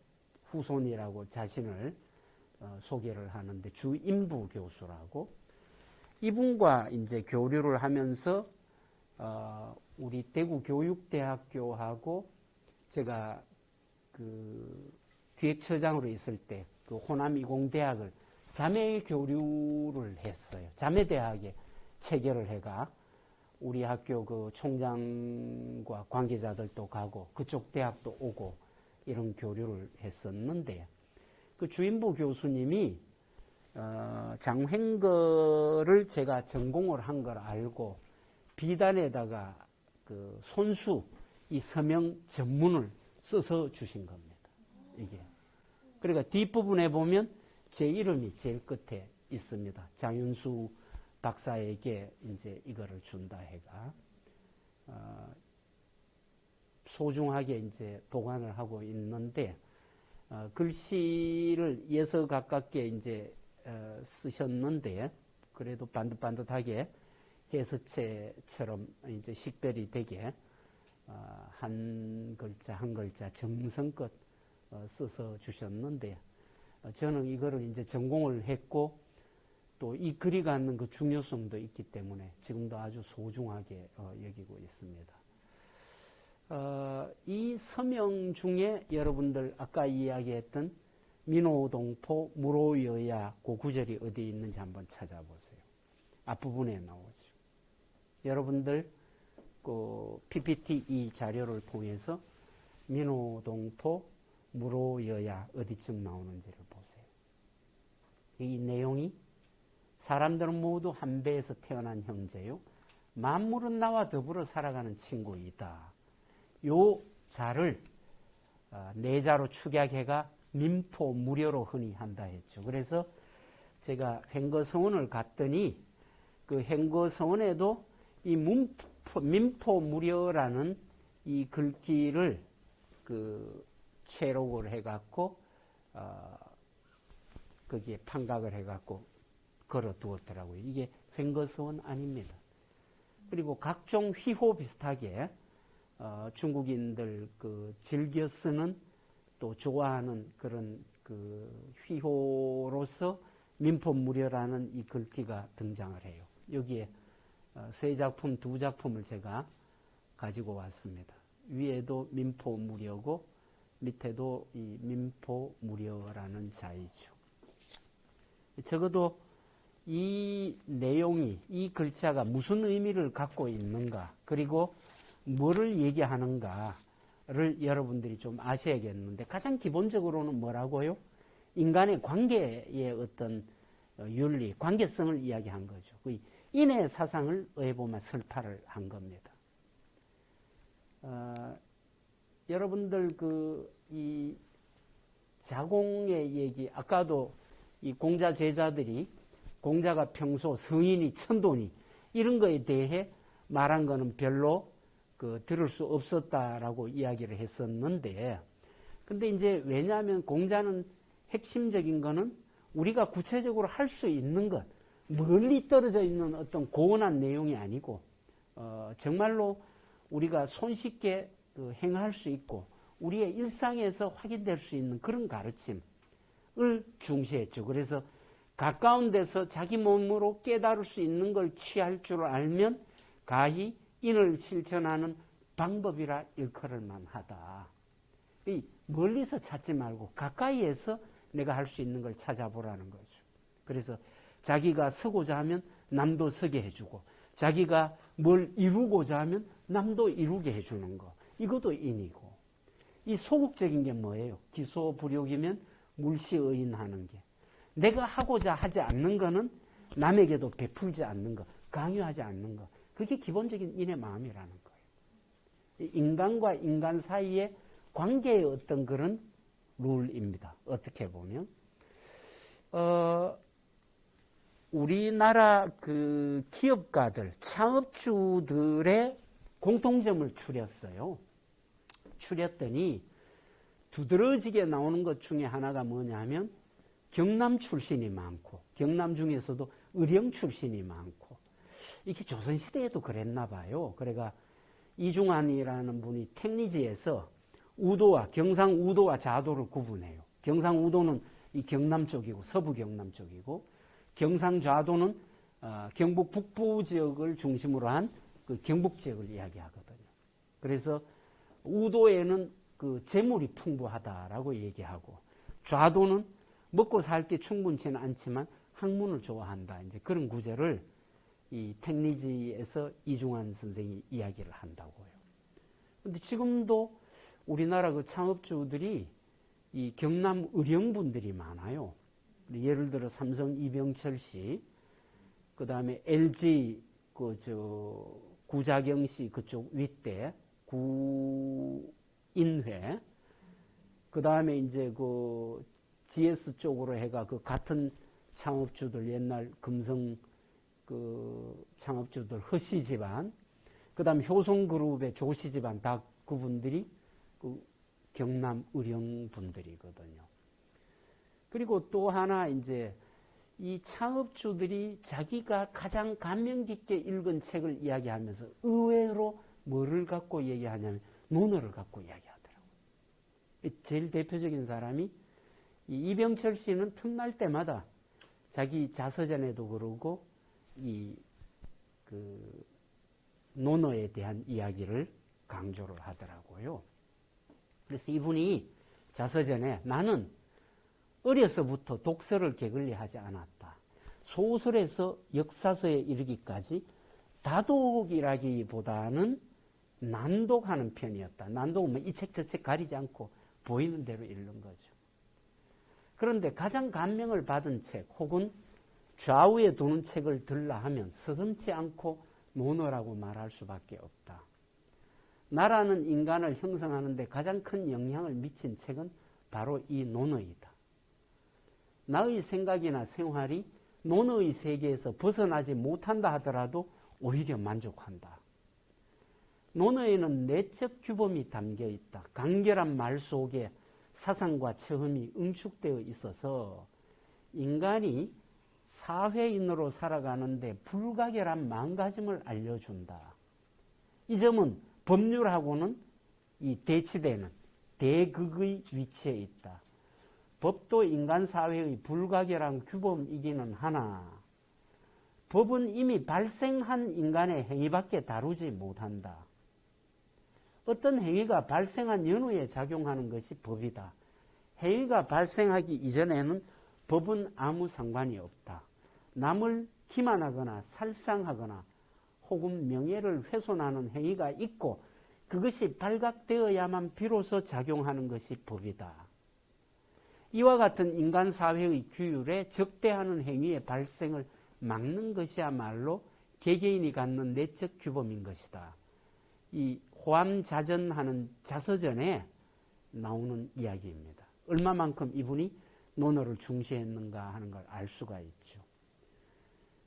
후손이라고 자신을 소개를 하는데 주인부 교수라고, 이분과 이제 교류를 하면서 우리 대구 교육대학교하고 제가 그 기획처장으로 있을 때 그 호남 이공대학을 자매 교류를 했어요. 자매대학에 체결을 해가 우리 학교 그 총장과 관계자들도 가고 그쪽 대학도 오고 이런 교류를 했었는데, 그 주인부 교수님이 장횡거를 제가 전공을 한 걸 알고 비단에다가 그 손수 이 서명 전문을 써서 주신 겁니다. 이게. 그러니까 뒷부분에 보면 제 이름이 제일 끝에 있습니다. 장윤수 박사에게 이제 이거를 준다 해가 소중하게 이제 보관을 하고 있는데, 글씨를 예서 가깝게 이제 쓰셨는데 그래도 반듯반듯하게 해서체처럼 이제 식별이 되게 한 글자 한 글자 정성껏 써서 주셨는데, 저는 이거를 이제 전공을 했고 또 이 글이 갖는 그 중요성도 있기 때문에 지금도 아주 소중하게 여기고 있습니다. 이 서명 중에 여러분들 아까 이야기했던 민호동포 무로여야 그 구절이 어디 있는지 한번 찾아보세요. 앞부분에 나오죠. 여러분들 그 PPT 이 자료를 통해서 민호동포 무로여야 어디쯤 나오는지를 보세요. 이 내용이 사람들은 모두 한 배에서 태어난 형제요, 만물은 나와 더불어 살아가는 친구이다. 요 자를 내자로 축약해가 민포무려로 흔히 한다 했죠. 그래서 제가 횡거서원을 갔더니 그 횡거서원에도 이 민포무려라는 이 글귀를 그 채록을 해갖고 거기에 판각을 해갖고 걸어두었더라고요. 이게 횡거서원 아닙니다. 그리고 각종 휘호 비슷하게 중국인들 그 즐겨 쓰는 또 좋아하는 그런 그 휘호로서 민포무려라는 이 글귀가 등장을 해요. 여기에 세 작품, 두 작품을 제가 가지고 왔습니다. 위에도 민포무려고 밑에도 이 민포무려라는 자이죠. 적어도 이 내용이, 이 글자가 무슨 의미를 갖고 있는가, 그리고 뭐를 얘기하는가를 여러분들이 좀 아셔야겠는데, 가장 기본적으로는 뭐라고요? 인간의 관계의 어떤 윤리, 관계성을 이야기한 거죠. 그 인의 사상을 의보만 설파를 한 겁니다. 여러분들 이 자공의 얘기, 아까도 이 공자 제자들이 공자가 평소 성인이 천돈이 이런 거에 대해 말한 거는 별로 들을 수 없었다라고 이야기를 했었는데, 근데 이제 왜냐하면 공자는 핵심적인 거는 우리가 구체적으로 할 수 있는 것, 멀리 떨어져 있는 어떤 고온한 내용이 아니고 정말로 우리가 손쉽게 행할 수 있고 우리의 일상에서 확인될 수 있는 그런 가르침을 중시했죠. 그래서 가까운 데서 자기 몸으로 깨달을 수 있는 걸 취할 줄 알면 가히 인을 실천하는 방법이라 일컬을 만하다. 멀리서 찾지 말고 가까이에서 내가 할 수 있는 걸 찾아보라는 거죠. 그래서 자기가 서고자 하면 남도 서게 해주고, 자기가 뭘 이루고자 하면 남도 이루게 해주는 거, 이것도 인이고. 이 소극적인 게 뭐예요? 기소불욕이면 물시의인하는 게. 내가 하고자 하지 않는 거는 남에게도 베풀지 않는 거, 강요하지 않는 거. 그게 기본적인 인의 마음이라는 거예요. 인간과 인간 사이의 관계의 어떤 그런 룰입니다. 어떻게 보면. 우리나라 그 기업가들, 창업주들의 공통점을 추렸어요. 추렸더니 두드러지게 나오는 것 중에 하나가 뭐냐 하면 경남 출신이 많고, 경남 중에서도 의령 출신이 많고, 이게 조선시대에도 그랬나 봐요. 그래가 이중환이라는 분이 택리지에서 우도와, 경상 우도와 자도를 구분해요. 경상 우도는 이 경남 쪽이고, 서부 경남 쪽이고, 경상 좌도는 경북 북부 지역을 중심으로 한 그 경북 지역을 이야기하거든요. 그래서 우도에는 그 재물이 풍부하다라고 얘기하고, 좌도는 먹고 살 게 충분치는 않지만 학문을 좋아한다. 이제 그런 구절을 이 택리지에서 이중환 선생이 이야기를 한다고요. 근데 지금도 우리나라 그 창업주들이 이 경남 의령분들이 많아요. 예를 들어 삼성 이병철 씨, 그 다음에 LG 구자경 씨 그쪽 윗대 구인회, 그 다음에 이제 그 GS 쪽으로 해가 그 같은 창업주들 옛날 금성 그 창업주들 허씨 집안, 그 다음 효성그룹의 조씨 집안 다 그분들이 그 경남 의령 분들이거든요. 그리고 또 하나 이제 이 창업주들이 자기가 가장 감명 깊게 읽은 책을 이야기하면서 의외로 뭐를 갖고 얘기하냐면 논어를 갖고 이야기하더라고요. 제일 대표적인 사람이 이 이병철 씨는 틈날 때마다 자기 자서전에도 그러고 그 논어에 대한 이야기를 강조를 하더라고요. 그래서 이분이 자서전에 나는 어려서부터 독서를 게을리 하지 않았다. 소설에서 역사서에 이르기까지 다독이라기보다는 난독하는 편이었다. 난독은 뭐 이 책 저 책 가리지 않고 보이는 대로 읽는 거죠. 그런데 가장 감명을 받은 책 혹은 좌우에 두는 책을 들라 하면 서슴지 않고 논어라고 말할 수밖에 없다. 나라는 인간을 형성하는 데 가장 큰 영향을 미친 책은 바로 이 논어이다. 나의 생각이나 생활이 논어의 세계에서 벗어나지 못한다 하더라도 오히려 만족한다. 논어에는 내적 규범이 담겨 있다. 간결한 말 속에 사상과 체험이 응축되어 있어서 인간이 사회인으로 살아가는데 불가결한 마음가짐을 알려준다. 이 점은 법률하고는 이 대치되는 대극의 위치에 있다. 법도 인간 사회의 불가결한 규범이기는 하나 법은 이미 발생한 인간의 행위밖에 다루지 못한다. 어떤 행위가 발생한 연후에 작용하는 것이 법이다. 행위가 발생하기 이전에는 법은 아무 상관이 없다. 남을 기만하거나 살상하거나 혹은 명예를 훼손하는 행위가 있고 그것이 발각되어야만 비로소 작용하는 것이 법이다. 이와 같은 인간 사회의 규율에 적대하는 행위의 발생을 막는 것이야말로 개개인이 갖는 내적 규범인 것이다. 이 호암자전하는 자서전에 나오는 이야기입니다. 얼마만큼 이분이 논어를 중시했는가 하는 걸 알 수가 있죠.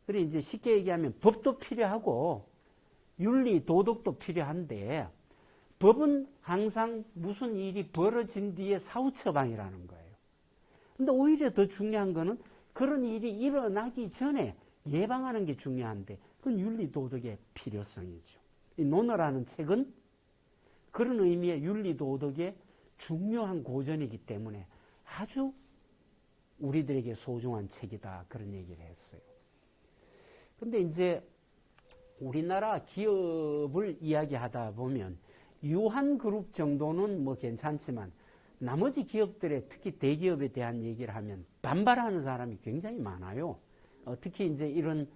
그래 이제 쉽게 얘기하면 법도 필요하고 윤리 도덕도 필요한데 법은 항상 무슨 일이 벌어진 뒤에 사후 처방이라는 거예요. 근데 오히려 더 중요한 거는 그런 일이 일어나기 전에 예방하는 게 중요한데 그건 윤리 도덕의 필요성이죠. 이 논어라는 책은 그런 의미의 윤리 도덕의 중요한 고전이기 때문에 아주 우리들에게 소중한 책이다 그런 얘기를 했어요. 근데 이제 우리나라 기업을 이야기하다 보면 유한그룹 정도는 뭐 괜찮지만 나머지 기업들의 특히 대기업에 대한 얘기를 하면 반발하는 사람이 굉장히 많아요. 특히 이제 이런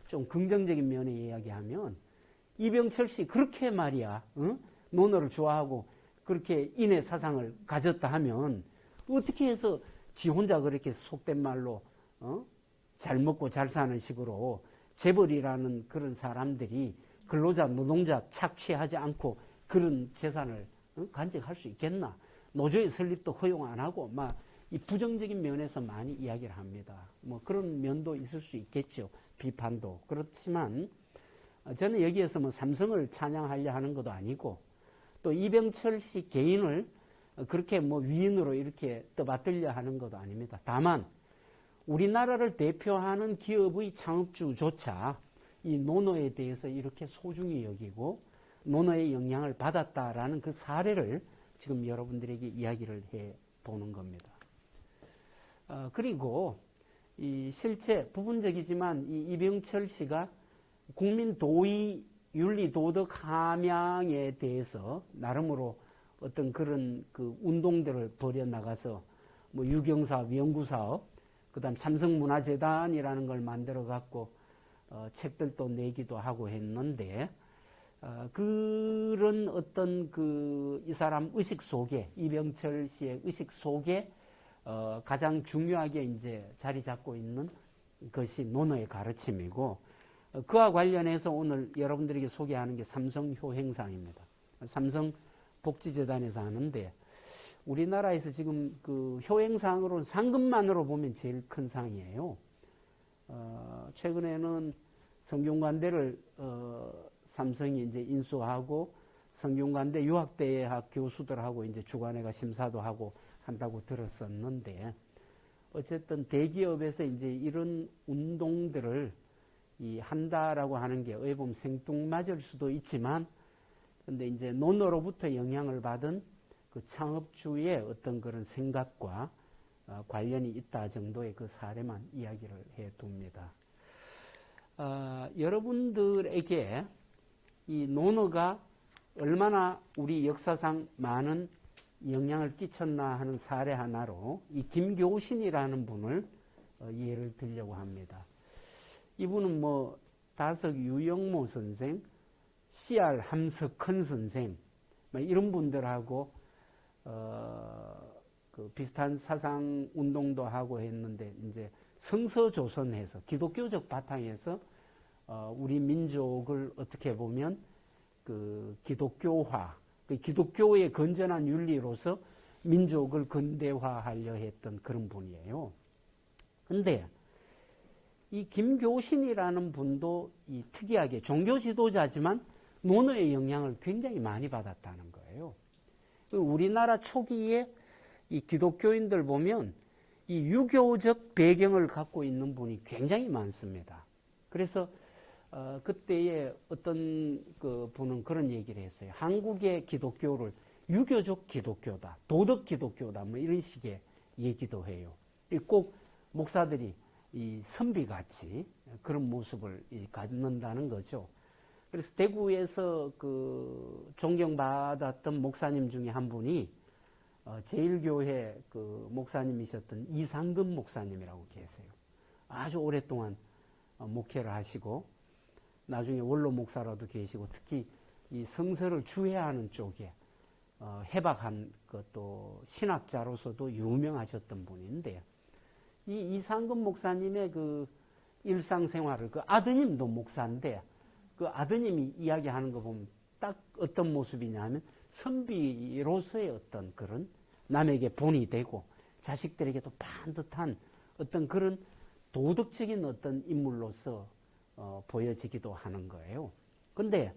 좀 긍정적인 면에 이야기하면 이병철 씨 그렇게 말이야 논어를 좋아하고 그렇게 인의 사상을 가졌다 하면 어떻게 해서 지 혼자 그렇게 속된 말로 잘 먹고 잘 사는 식으로 재벌이라는 그런 사람들이 근로자, 노동자 착취하지 않고 그런 재산을 간직할 수 있겠나? 노조의 설립도 허용 안 하고 막 이 부정적인 면에서 많이 이야기를 합니다. 뭐 그런 면도 있을 수 있겠죠. 비판도. 그렇지만 저는 여기에서 뭐 삼성을 찬양하려 하는 것도 아니고 또 이병철 씨 개인을 그렇게 뭐 위인으로 이렇게 떠받들려 하는 것도 아닙니다. 다만 우리나라를 대표하는 기업의 창업주조차 이 논어에 대해서 이렇게 소중히 여기고 논어의 영향을 받았다라는 그 사례를 지금 여러분들에게 이야기를 해 보는 겁니다. 그리고 이 실제 부분적이지만 이 이병철 씨가 국민 도의 윤리 도덕 함양에 대해서 나름으로 어떤 그런 그 운동들을 벌여 나가서 뭐 유경사업, 연구사업, 그다음 삼성문화재단이라는 걸 만들어 갖고 책들도 내기도 하고 했는데 그런 어떤 그 이 사람 의식 속에 이병철 씨의 의식 속에 가장 중요하게 이제 자리 잡고 있는 것이 논어의 가르침이고 그와 관련해서 오늘 여러분들에게 소개하는 게 삼성 효행상입니다. 삼성 복지재단에서 하는데 우리나라에서 지금 그 효행상으로 상금만으로 보면 제일 큰 상이에요. 최근에는 성균관대를 삼성이 이제 인수하고 성균관대 유학대학 교수들하고 이제 주관회가 심사도 하고 한다고 들었었는데 어쨌든 대기업에서 이제 이런 운동들을 한다라고 하는 게 어찌 보면 생뚱맞을 수도 있지만 근데 이제 논어로부터 영향을 받은 그 창업주의 어떤 그런 생각과 관련이 있다 정도의 그 사례만 이야기를 해 둡니다. 여러분들에게 이 논어가 얼마나 우리 역사상 많은 영향을 끼쳤나 하는 사례 하나로 이 김교신이라는 분을 예를 들려고 합니다. 이분은 뭐 다석 유영모 선생, CR 함석헌 선생 이런 분들하고 그 비슷한 사상 운동도 하고 했는데 이제 성서조선에서 기독교적 바탕에서 우리 민족을 어떻게 보면 그 기독교화, 그 기독교의 건전한 윤리로서 민족을 근대화하려 했던 그런 분이에요. 근데 이 김교신이라는 분도 이 특이하게 종교 지도자지만 논어의 영향을 굉장히 많이 받았다는 거예요. 우리나라 초기에 이 기독교인들 보면 이 유교적 배경을 갖고 있는 분이 굉장히 많습니다. 그래서 그때의 어떤 그 분은 그런 얘기를 했어요. 한국의 기독교를 유교적 기독교다, 도덕 기독교다, 뭐 이런 식의 얘기도 해요. 꼭 목사들이 이 선비같이 그런 모습을 갖는다는 거죠. 그래서 대구에서 그 존경받았던 목사님 중에 한 분이 제일교회 그 목사님이셨던 이상금 목사님이라고 계세요. 아주 오랫동안 목회를 하시고 나중에 원로 목사라도 계시고 특히 이 성서를 주해하는 쪽에 해박한 것도 신학자로서도 유명하셨던 분인데 이 이상금 목사님의 그 일상생활을 그 아드님도 목사인데 그 아드님이 이야기하는 거 보면 딱 어떤 모습이냐 하면 선비로서의 어떤 그런 남에게 본이 되고 자식들에게도 반듯한 어떤 그런 도덕적인 어떤 인물로서 보여지기도 하는 거예요. 근데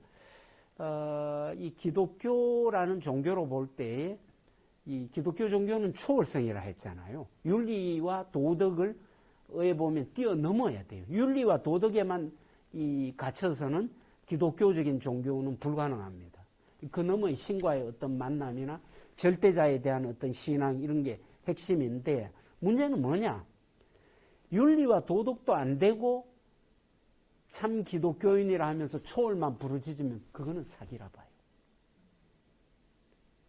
이 기독교라는 종교로 볼 때 이 기독교 종교는 초월성이라 했잖아요. 윤리와 도덕을 보면 뛰어넘어야 돼요. 윤리와 도덕에만 갇혀서는 기독교적인 종교는 불가능합니다. 그 너머의 신과의 어떤 만남이나 절대자에 대한 어떤 신앙 이런 게 핵심인데 문제는 뭐냐? 윤리와 도덕도 안 되고 참 기독교인이라 하면서 초월만 부르짖으면 그거는 사기라 봐요.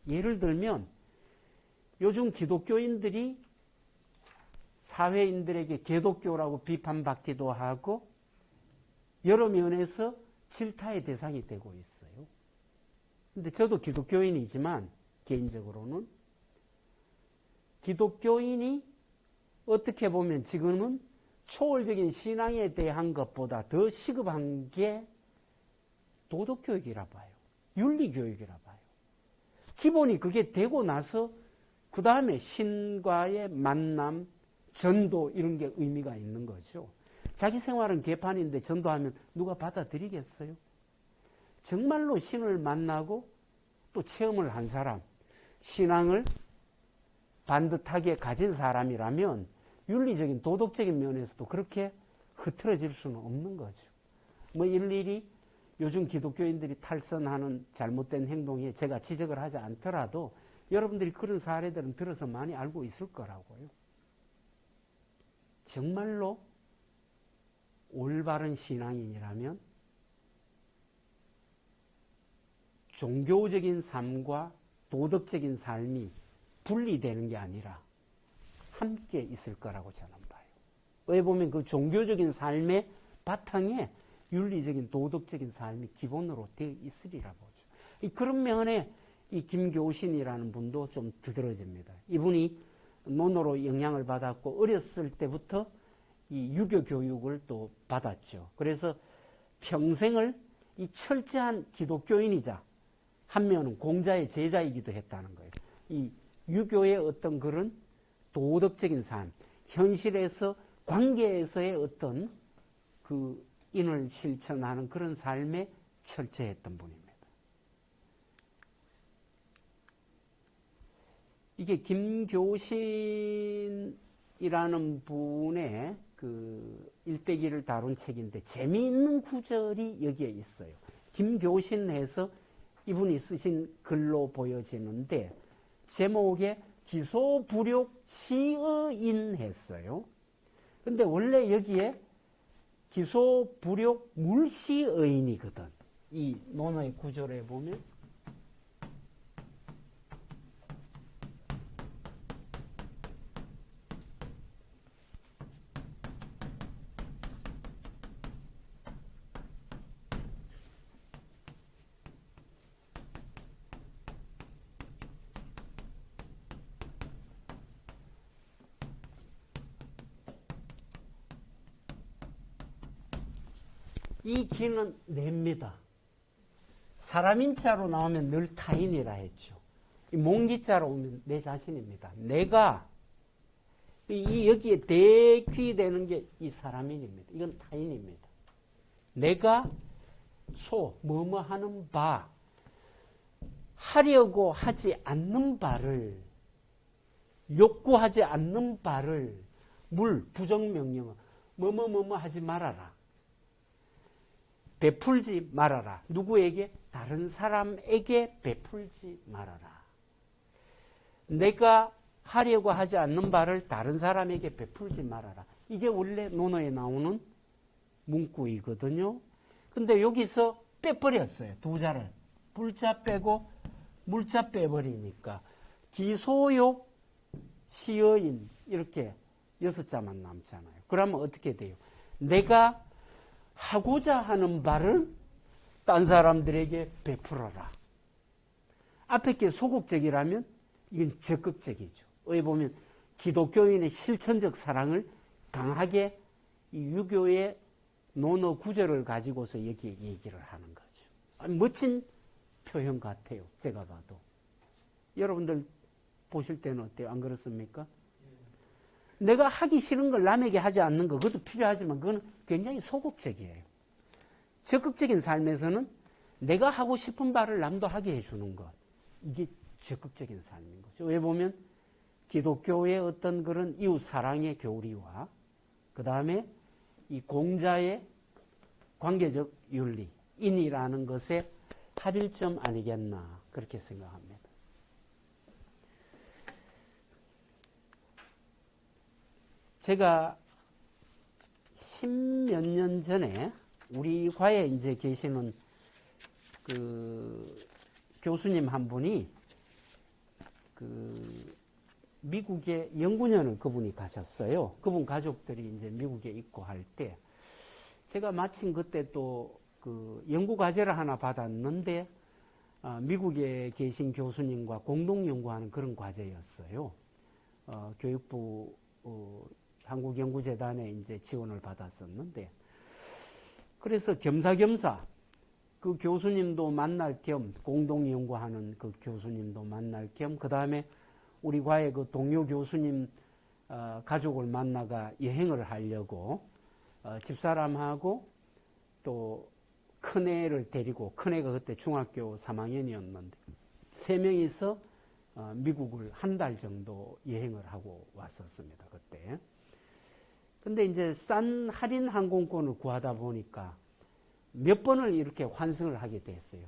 예를 들면 요즘 기독교인들이 사회인들에게 개독교라고 비판받기도 하고 여러 면에서 질타의 대상이 되고 있어요. 근데 저도 기독교인이지만 개인적으로는 기독교인이 어떻게 보면 지금은 초월적인 신앙에 대한 것보다 더 시급한 게 도덕교육이라 봐요. 윤리교육이라 봐요. 기본이 그게 되고 나서 그 다음에 신과의 만남, 전도 이런 게 의미가 있는 거죠. 자기 생활은 개판인데 전도하면 누가 받아들이겠어요? 정말로 신을 만나고 또 체험을 한 사람, 신앙을 반듯하게 가진 사람이라면 윤리적인 도덕적인 면에서도 그렇게 흐트러질 수는 없는 거죠. 뭐 일일이 요즘 기독교인들이 탈선하는 잘못된 행동에 제가 지적을 하지 않더라도 여러분들이 그런 사례들은 들어서 많이 알고 있을 거라고요. 정말로 올바른 신앙인이라면 종교적인 삶과 도덕적인 삶이 분리되는 게 아니라 함께 있을 거라고 저는 봐요. 왜 보면 그 종교적인 삶의 바탕에 윤리적인 도덕적인 삶이 기본으로 되어 있으리라 보죠. 그런 면에 이 김교신이라는 분도 좀 두드러집니다. 이분이 논어로 영향을 받았고 어렸을 때부터 이 유교 교육을 또 받았죠. 그래서 평생을 이 철저한 기독교인이자 한면은 공자의 제자이기도 했다는 거예요. 이 유교의 어떤 그런 도덕적인 삶, 현실에서 관계에서의 어떤 그 인을 실천하는 그런 삶에 철저했던 분입니다. 이게 김교신이라는 분의 그 일대기를 다룬 책인데 재미있는 구절이 여기에 있어요. 김교신해서 이분이 쓰신 글로 보여지는데 제목에 기소불욕 시의인 했어요. 근데 원래 여기에 기소불욕 물시의인이거든. 이 논어의 구절에 보면 이 기는 냅니다. 사람인자로 나오면 늘 타인이라 했죠. 이 몽기자로 오면 내 자신입니다. 내가 여기에 대귀되는 게 이 사람인입니다. 이건 타인입니다. 내가 뭐뭐 하는 바, 하려고 하지 않는 바를, 욕구하지 않는 바를 부정명령어 뭐뭐 하지 말아라. 베풀지 말아라. 누구에게? 다른 사람에게 베풀지 말아라. 내가 하려고 하지 않는 바를 다른 사람에게 베풀지 말아라. 이게 원래 논어에 나오는 문구이거든요. 근데 여기서 빼버렸어요. 두 자를. 불자 빼고 물자 빼버리니까 기소욕 시어인 이렇게 6자만 남잖아요. 그러면 어떻게 돼요? 내가 하고자 하는 바를 딴 사람들에게 베풀어라. 앞에 게 소극적이라면 이건 적극적이죠. 여기 보면 기독교인의 실천적 사랑을 강하게 이 유교의 논어 구절을 가지고서 여기 얘기를 하는 거죠. 멋진 표현 같아요. 제가 봐도. 여러분들 보실 때는 어때요? 안 그렇습니까? 내가 하기 싫은 걸 남에게 하지 않는 거, 그것도 필요하지만 그건 굉장히 소극적이에요. 적극적인 삶에서는 내가 하고 싶은 바를 남도 하게 해주는 것. 이게 적극적인 삶인 거죠. 왜 보면 기독교의 어떤 그런 이웃 사랑의 교리와 그 다음에 이 공자의 관계적 윤리, 인이라는 것의 합일점 아니겠나 그렇게 생각합니다. 제가 10몇 년 전에 우리 과에 이제 계시는 그 교수님 한 분이 그 미국에 연구년을 그분이 가셨어요. 그분 가족들이 이제 미국에 있고 할 때 제가 마침 그때 또 그 연구 과제를 하나 받았는데 미국에 계신 교수님과 공동 연구하는 그런 과제였어요. 교육부 한국연구재단에 이제 지원을 받았었는데, 그래서 겸사겸사 그 교수님도 만날 겸, 공동 연구하는 그 교수님도 만날 겸, 그 다음에 우리 과의 그 동료 교수님 가족을 만나가 여행을 하려고 집사람하고 또 큰애를 데리고, 큰애가 그때 중학교 3학년이었는데 3명이서 미국을 한 달 정도 여행을 하고 왔었습니다, 그때. 근데 이제 싼 할인 항공권을 구하다 보니까 몇 번을 이렇게 환승을 하게 됐어요.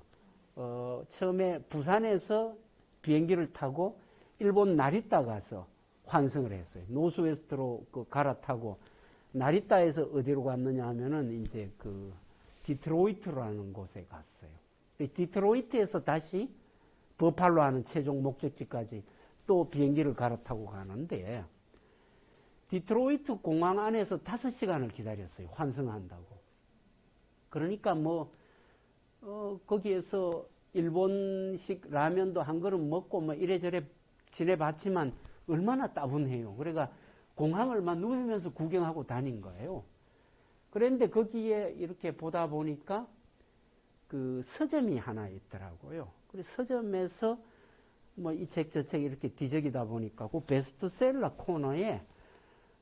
처음에 부산에서 비행기를 타고 일본 나리타 가서 환승을 했어요. 노스웨스트로 갈아타고, 나리타에서 어디로 갔느냐 하면은 이제 그 디트로이트라는 곳에 갔어요. 디트로이트에서 다시 버팔로 하는 최종 목적지까지 또 비행기를 갈아타고 가는데, 디트로이트 공항 안에서 5시간을 기다렸어요. 환승한다고. 그러니까 거기에서 일본식 라면도 한 그릇 먹고 이래저래 지내봤지만 얼마나 따분해요. 그러니까 공항을만 누우면서 구경하고 다닌 거예요. 그런데 거기에 이렇게 보다 보니까 그 서점이 하나 있더라고요. 그래서 서점에서 이 책 저 책 이렇게 뒤적이다 보니까 그 베스트셀러 코너에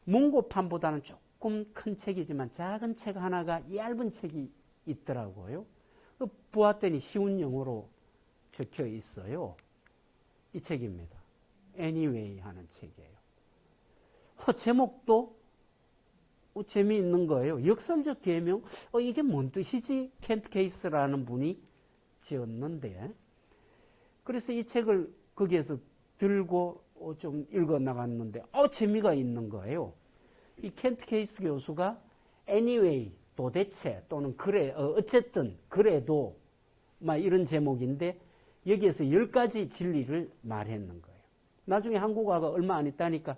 문고판보다는 조금 큰 책이지만 작은 책 하나가 얇은 책이 있더라고요. 보았더니 쉬운 영어로 적혀 있어요. 이 책입니다. Anyway 하는 책이에요. 제목도 재미있는 거예요. 역설적 계명, 이게 뭔 뜻이지? 켄트 케이스라는 분이 지었는데, 그래서 이 책을 거기에서 들고 좀 읽어 나갔는데, 재미가 있는 거예요. 이 켄트 케이스 교수가 anyway, 도대체, 또는 그래, 어쨌든, 그래도, 이런 제목인데, 여기에서 10가지 진리를 말했는 거예요. 나중에 한국어가 얼마 안 있다니까,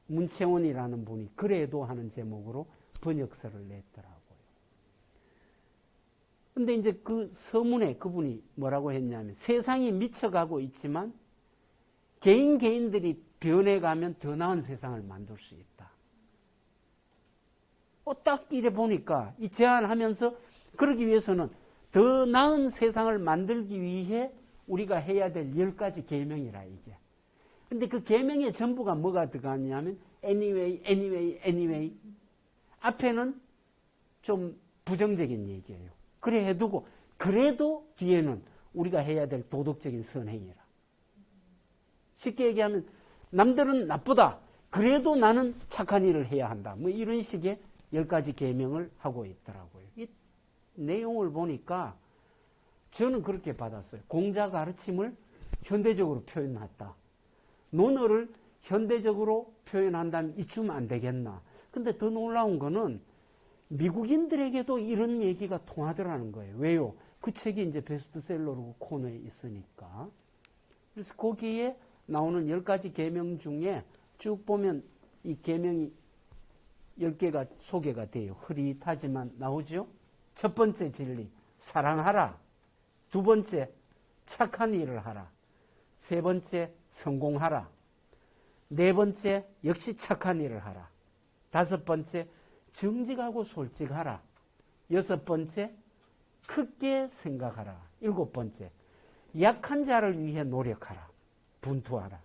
문채원이라는 분이 그래도 하는 제목으로 번역서를 냈더라고요. 근데 이제 그 서문에 그분이 뭐라고 했냐면, 세상이 미쳐가고 있지만 개인들이 변해가면 더 나은 세상을 만들 수 있다. 딱 이래 보니까 이 제안하면서 그러기 위해서는 더 나은 세상을 만들기 위해 우리가 해야 될 10가지 계명이라 이게. 근데 그 계명의 전부가 뭐가 들어가냐면 anyway. 앞에는 좀 부정적인 얘기예요. 그래 해두고 그래도 뒤에는 우리가 해야 될 도덕적인 선행이라. 쉽게 얘기하면 남들은 나쁘다. 그래도 나는 착한 일을 해야 한다. 이런 식의 10가지 계명을 하고 있더라고요. 이 내용을 보니까 저는 그렇게 받았어요. 공자 가르침을 현대적으로 표현했다. 논어를 현대적으로 표현한다면 이쯤 안 되겠나. 근데 더 놀라운 거는 미국인들에게도 이런 얘기가 통하더라는 거예요. 왜요? 그 책이 이제 베스트셀러로 코너에 있으니까. 그래서 거기에 나오는 10가지 계명 중에 쭉 보면 이 계명이 10개가 소개가 돼요. 흐릿하지만 나오죠? 첫 번째 진리, 사랑하라. 두 번째, 착한 일을 하라. 세 번째, 성공하라. 네 번째, 역시 착한 일을 하라. 다섯 번째, 정직하고 솔직하라. 여섯 번째, 크게 생각하라. 일곱 번째, 약한 자를 위해 노력하라. 분투하라.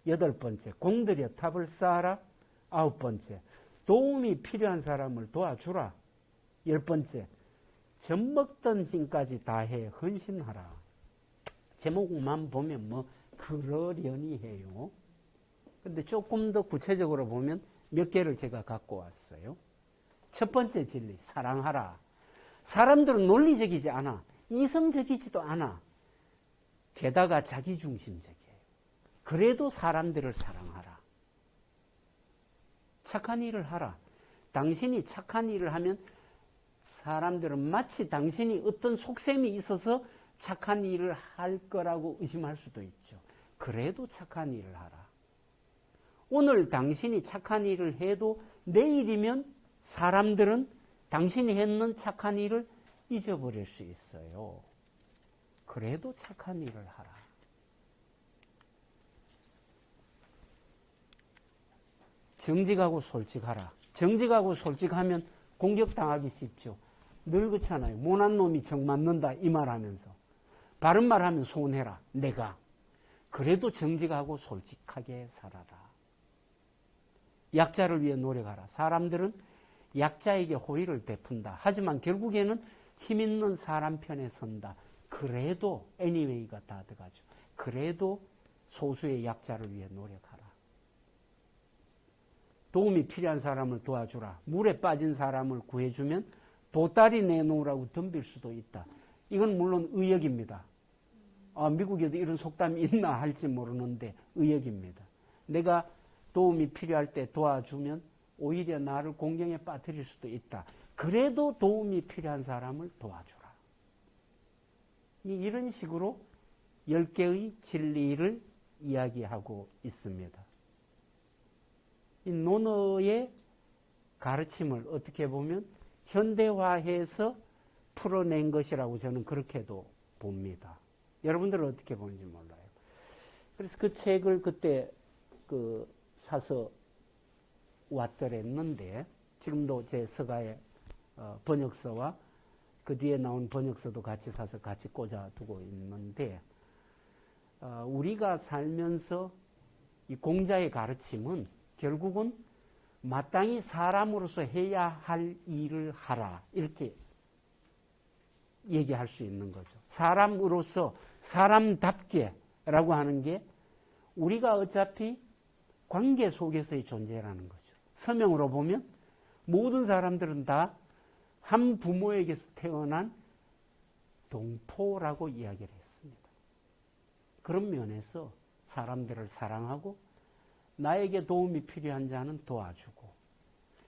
여덟 번째, 공들여 탑을 쌓아라. 아홉 번째, 도움이 필요한 사람을 도와주라. 열 번째, 젖먹던 힘까지 다해 헌신하라. 제목만 보면 그러려니 해요. 근데 조금 더 구체적으로 보면 몇 개를 제가 갖고 왔어요. 첫 번째 진리, 사랑하라. 사람들은 논리적이지 않아. 이성적이지도 않아. 게다가 자기중심적이에요. 그래도 사람들을 사랑하라. 착한 일을 하라. 당신이 착한 일을 하면 사람들은 마치 당신이 어떤 속셈이 있어서 착한 일을 할 거라고 의심할 수도 있죠. 그래도 착한 일을 하라. 오늘 당신이 착한 일을 해도 내일이면 사람들은 당신이 했는 착한 일을 잊어버릴 수 있어요. 그래도 착한 일을 하라. 정직하고 솔직하라. 정직하고 솔직하면 공격당하기 쉽죠. 늘 그렇잖아요. 못난 놈이 정 맞는다 이 말하면서 바른 말하면 손해라. 내가 그래도 정직하고 솔직하게 살아라. 약자를 위해 노력하라. 사람들은 약자에게 호의를 베푼다. 하지만 결국에는 힘 있는 사람 편에 선다. 그래도 anyway가 다 들어가죠. 그래도 소수의 약자를 위해 노력하라. 도움이 필요한 사람을 도와주라. 물에 빠진 사람을 구해주면 보따리 내놓으라고 덤빌 수도 있다. 이건 물론 의역입니다. 미국에도 이런 속담이 있나 할지 모르는데 의역입니다. 내가 도움이 필요할 때 도와주면 오히려 나를 공경에 빠뜨릴 수도 있다. 그래도 도움이 필요한 사람을 도와주라. 이런 식으로 10개의 진리를 이야기하고 있습니다. 이 논어의 가르침을 어떻게 보면 현대화해서 풀어낸 것이라고 저는 그렇게도 봅니다. 여러분들은 어떻게 보는지 몰라요. 그래서 그 책을 그때 사서 왔더랬는데 지금도 제 서가의 번역서와 그 뒤에 나온 번역서도 같이 사서 같이 꽂아두고 있는데 우리가 살면서 이 공자의 가르침은 결국은 마땅히 사람으로서 해야 할 일을 하라 이렇게 얘기할 수 있는 거죠. 사람으로서 사람답게라고 하는 게 우리가 어차피 관계 속에서의 존재라는 거죠. 서명으로 보면 모든 사람들은 다 한 부모에게서 태어난 동포라고 이야기를 했습니다. 그런 면에서 사람들을 사랑하고 나에게 도움이 필요한 자는 도와주고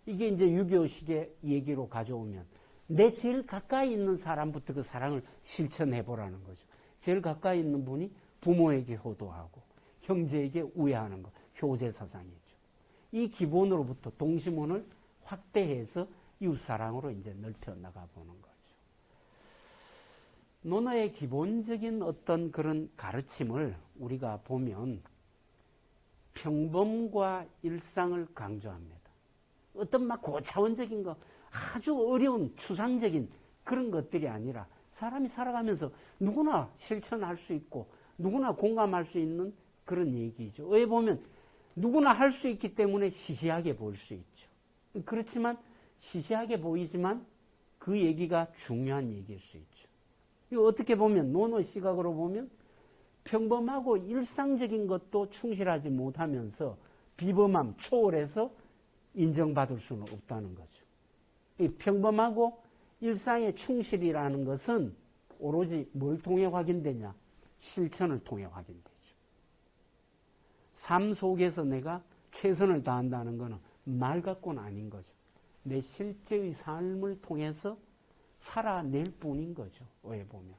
이게 이제 유교식의 얘기로 가져오면 내 제일 가까이 있는 사람부터 그 사랑을 실천해 보라는 거죠. 제일 가까이 있는 분이 부모에게 효도하고 형제에게 우애하는 것, 효제사상이죠. 이 기본으로부터 동심원을 확대해서 이웃사랑으로 이제 넓혀 나가보는 거죠. 논어의 기본적인 어떤 그런 가르침을 우리가 보면 평범과 일상을 강조합니다. 어떤 막 고차원적인 거, 아주 어려운 추상적인 그런 것들이 아니라 사람이 살아가면서 누구나 실천할 수 있고 누구나 공감할 수 있는 그런 얘기죠. 왜 보면 누구나 할 수 있기 때문에 시시하게 보일 수 있죠. 그렇지만 시시하게 보이지만 그 얘기가 중요한 얘기일 수 있죠. 이거 어떻게 보면 논어 시각으로 보면 평범하고 일상적인 것도 충실하지 못하면서 비범함, 초월해서 인정받을 수는 없다는 거죠. 이 평범하고 일상의 충실이라는 것은 오로지 뭘 통해 확인되냐? 실천을 통해 확인되죠. 삶 속에서 내가 최선을 다한다는 것은 말 갖고는 아닌 거죠. 내 실제의 삶을 통해서 살아낼 뿐인 거죠. 왜 보면.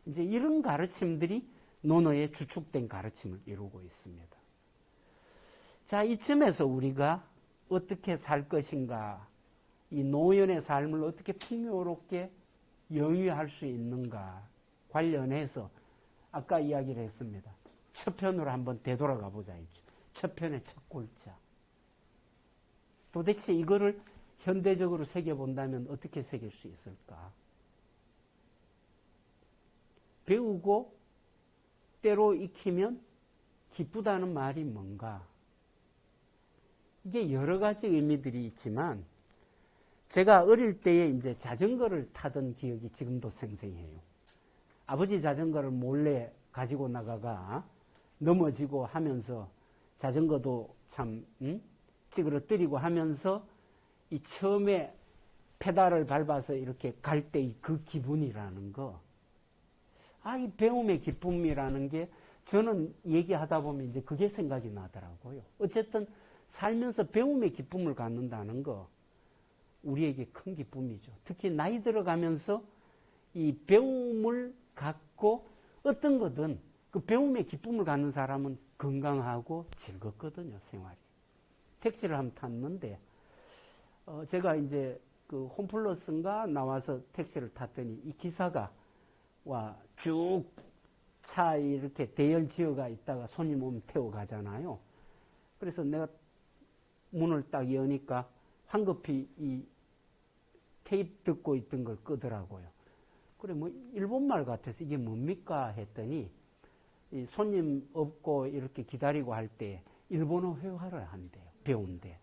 이제 이런 가르침들이 논어의 주축된 가르침을 이루고 있습니다. 자, 이쯤에서 우리가 어떻게 살 것인가, 이 노연의 삶을 어떻게 풍요롭게 영위할 수 있는가 관련해서 아까 이야기를 했습니다. 첫 편으로 한번 되돌아가 보자 했죠. 첫 편의 첫 골자. 도대체 이거를 현대적으로 새겨본다면 어떻게 새길 수 있을까? 배우고 때로 익히면 기쁘다는 말이 뭔가? 이게 여러 가지 의미들이 있지만 제가 어릴 때에 이제 자전거를 타던 기억이 지금도 생생해요. 아버지 자전거를 몰래 가지고 나가가 넘어지고 하면서 자전거도 참 찌그러뜨리고 하면서 이 처음에 페달을 밟아서 이렇게 갈 때의 그 기분이라는 거. 이 배움의 기쁨이라는 게 저는 얘기하다 보면 이제 그게 생각이 나더라고요. 어쨌든 살면서 배움의 기쁨을 갖는다는 거 우리에게 큰 기쁨이죠. 특히 나이 들어가면서 이 배움을 갖고 어떤 거든 그 배움의 기쁨을 갖는 사람은 건강하고 즐겁거든요, 생활이. 택시를 한번 탔는데 제가 이제 그 홈플러스인가 나와서 택시를 탔더니 이 기사가 와 쭉 차 이렇게 대열 지어가 있다가 손님 오면 태워 가잖아요. 그래서 내가 문을 딱 여니까 황급히 이 테이프 듣고 있던 걸 끄더라고요. 그래, 뭐, 일본말 같아서 이게 뭡니까? 했더니, 이 손님 없고 이렇게 기다리고 할 때 일본어 회화를 한대요. 배운대.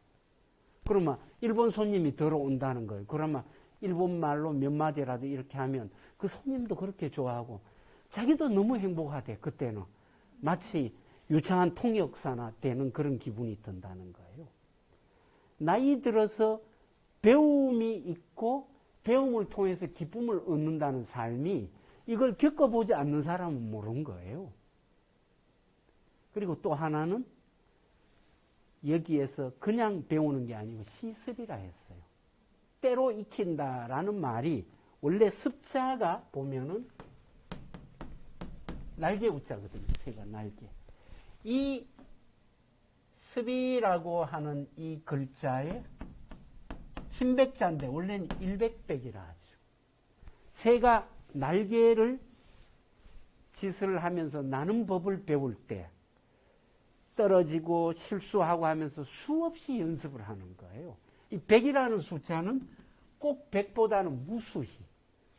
그러면 일본 손님이 들어온다는 거예요. 그러면 일본말로 몇 마디라도 이렇게 하면 그 손님도 그렇게 좋아하고 자기도 너무 행복하대, 그때는. 마치 유창한 통역사나 되는 그런 기분이 든다는 거예요. 나이 들어서 배움이 있고 배움을 통해서 기쁨을 얻는다는 삶이 이걸 겪어보지 않는 사람은 모르는 거예요. 그리고 또 하나는 여기에서 그냥 배우는 게 아니고 시습이라 했어요. 때로 익힌다라는 말이 원래 습자가 보면은 날개 우자거든요. 새가 날개. 이 습이라고 하는 이 글자에 흰백자인데 원래는 일백백이라 하죠. 새가 날개를 짓을 하면서 나는 법을 배울 때 떨어지고 실수하고 하면서 수없이 연습을 하는 거예요. 이 100이라는 숫자는 꼭 100보다는 무수히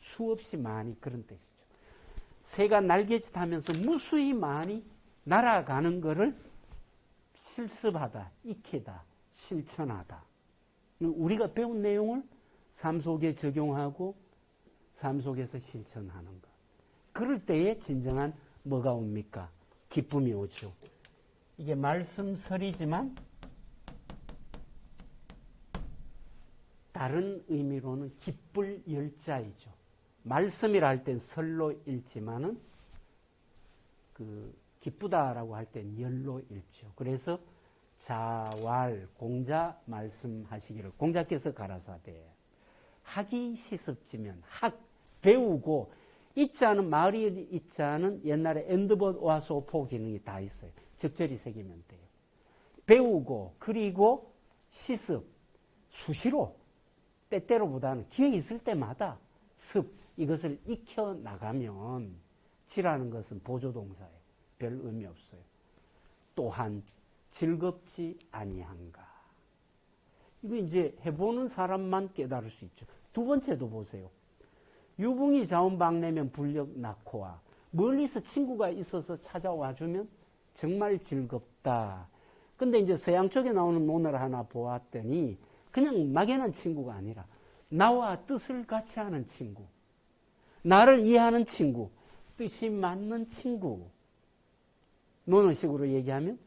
수없이 많이 그런 뜻이죠. 새가 날개짓 하면서 무수히 많이 날아가는 것을 실습하다, 익히다, 실천하다. 우리가 배운 내용을 삶 속에 적용하고 삶 속에서 실천하는 것. 그럴 때에 진정한 뭐가 옵니까? 기쁨이 오죠. 이게 말씀설이지만 다른 의미로는 기쁠 열자이죠. 말씀이라 할 땐 설로 읽지만은 기쁘다라고 할 땐 열로 읽죠. 그래서 자왈 공자 말씀하시기를 공자께서 가라사대 학이 시습지면 학 배우고 이자는 마을이 이자는 옛날에 엔드벗 와소포 기능이 다 있어요. 적절히 새기면 돼요. 배우고 그리고 시습 수시로 때때로보다는 기회가 있을 때마다 습 이것을 익혀 나가면 지라는 것은 보조동사예요. 별 의미 없어요. 또한 즐겁지 아니한가. 이거 이제 해보는 사람만 깨달을 수 있죠. 두 번째도 보세요. 유붕이 자원방내면 불력 낳고와 멀리서 친구가 있어서 찾아와주면 정말 즐겁다. 근데 이제 서양 쪽에 나오는 논어를 하나 보았더니 그냥 막연한 친구가 아니라 나와 뜻을 같이 하는 친구, 나를 이해하는 친구, 뜻이 맞는 친구. 논어식으로 얘기하면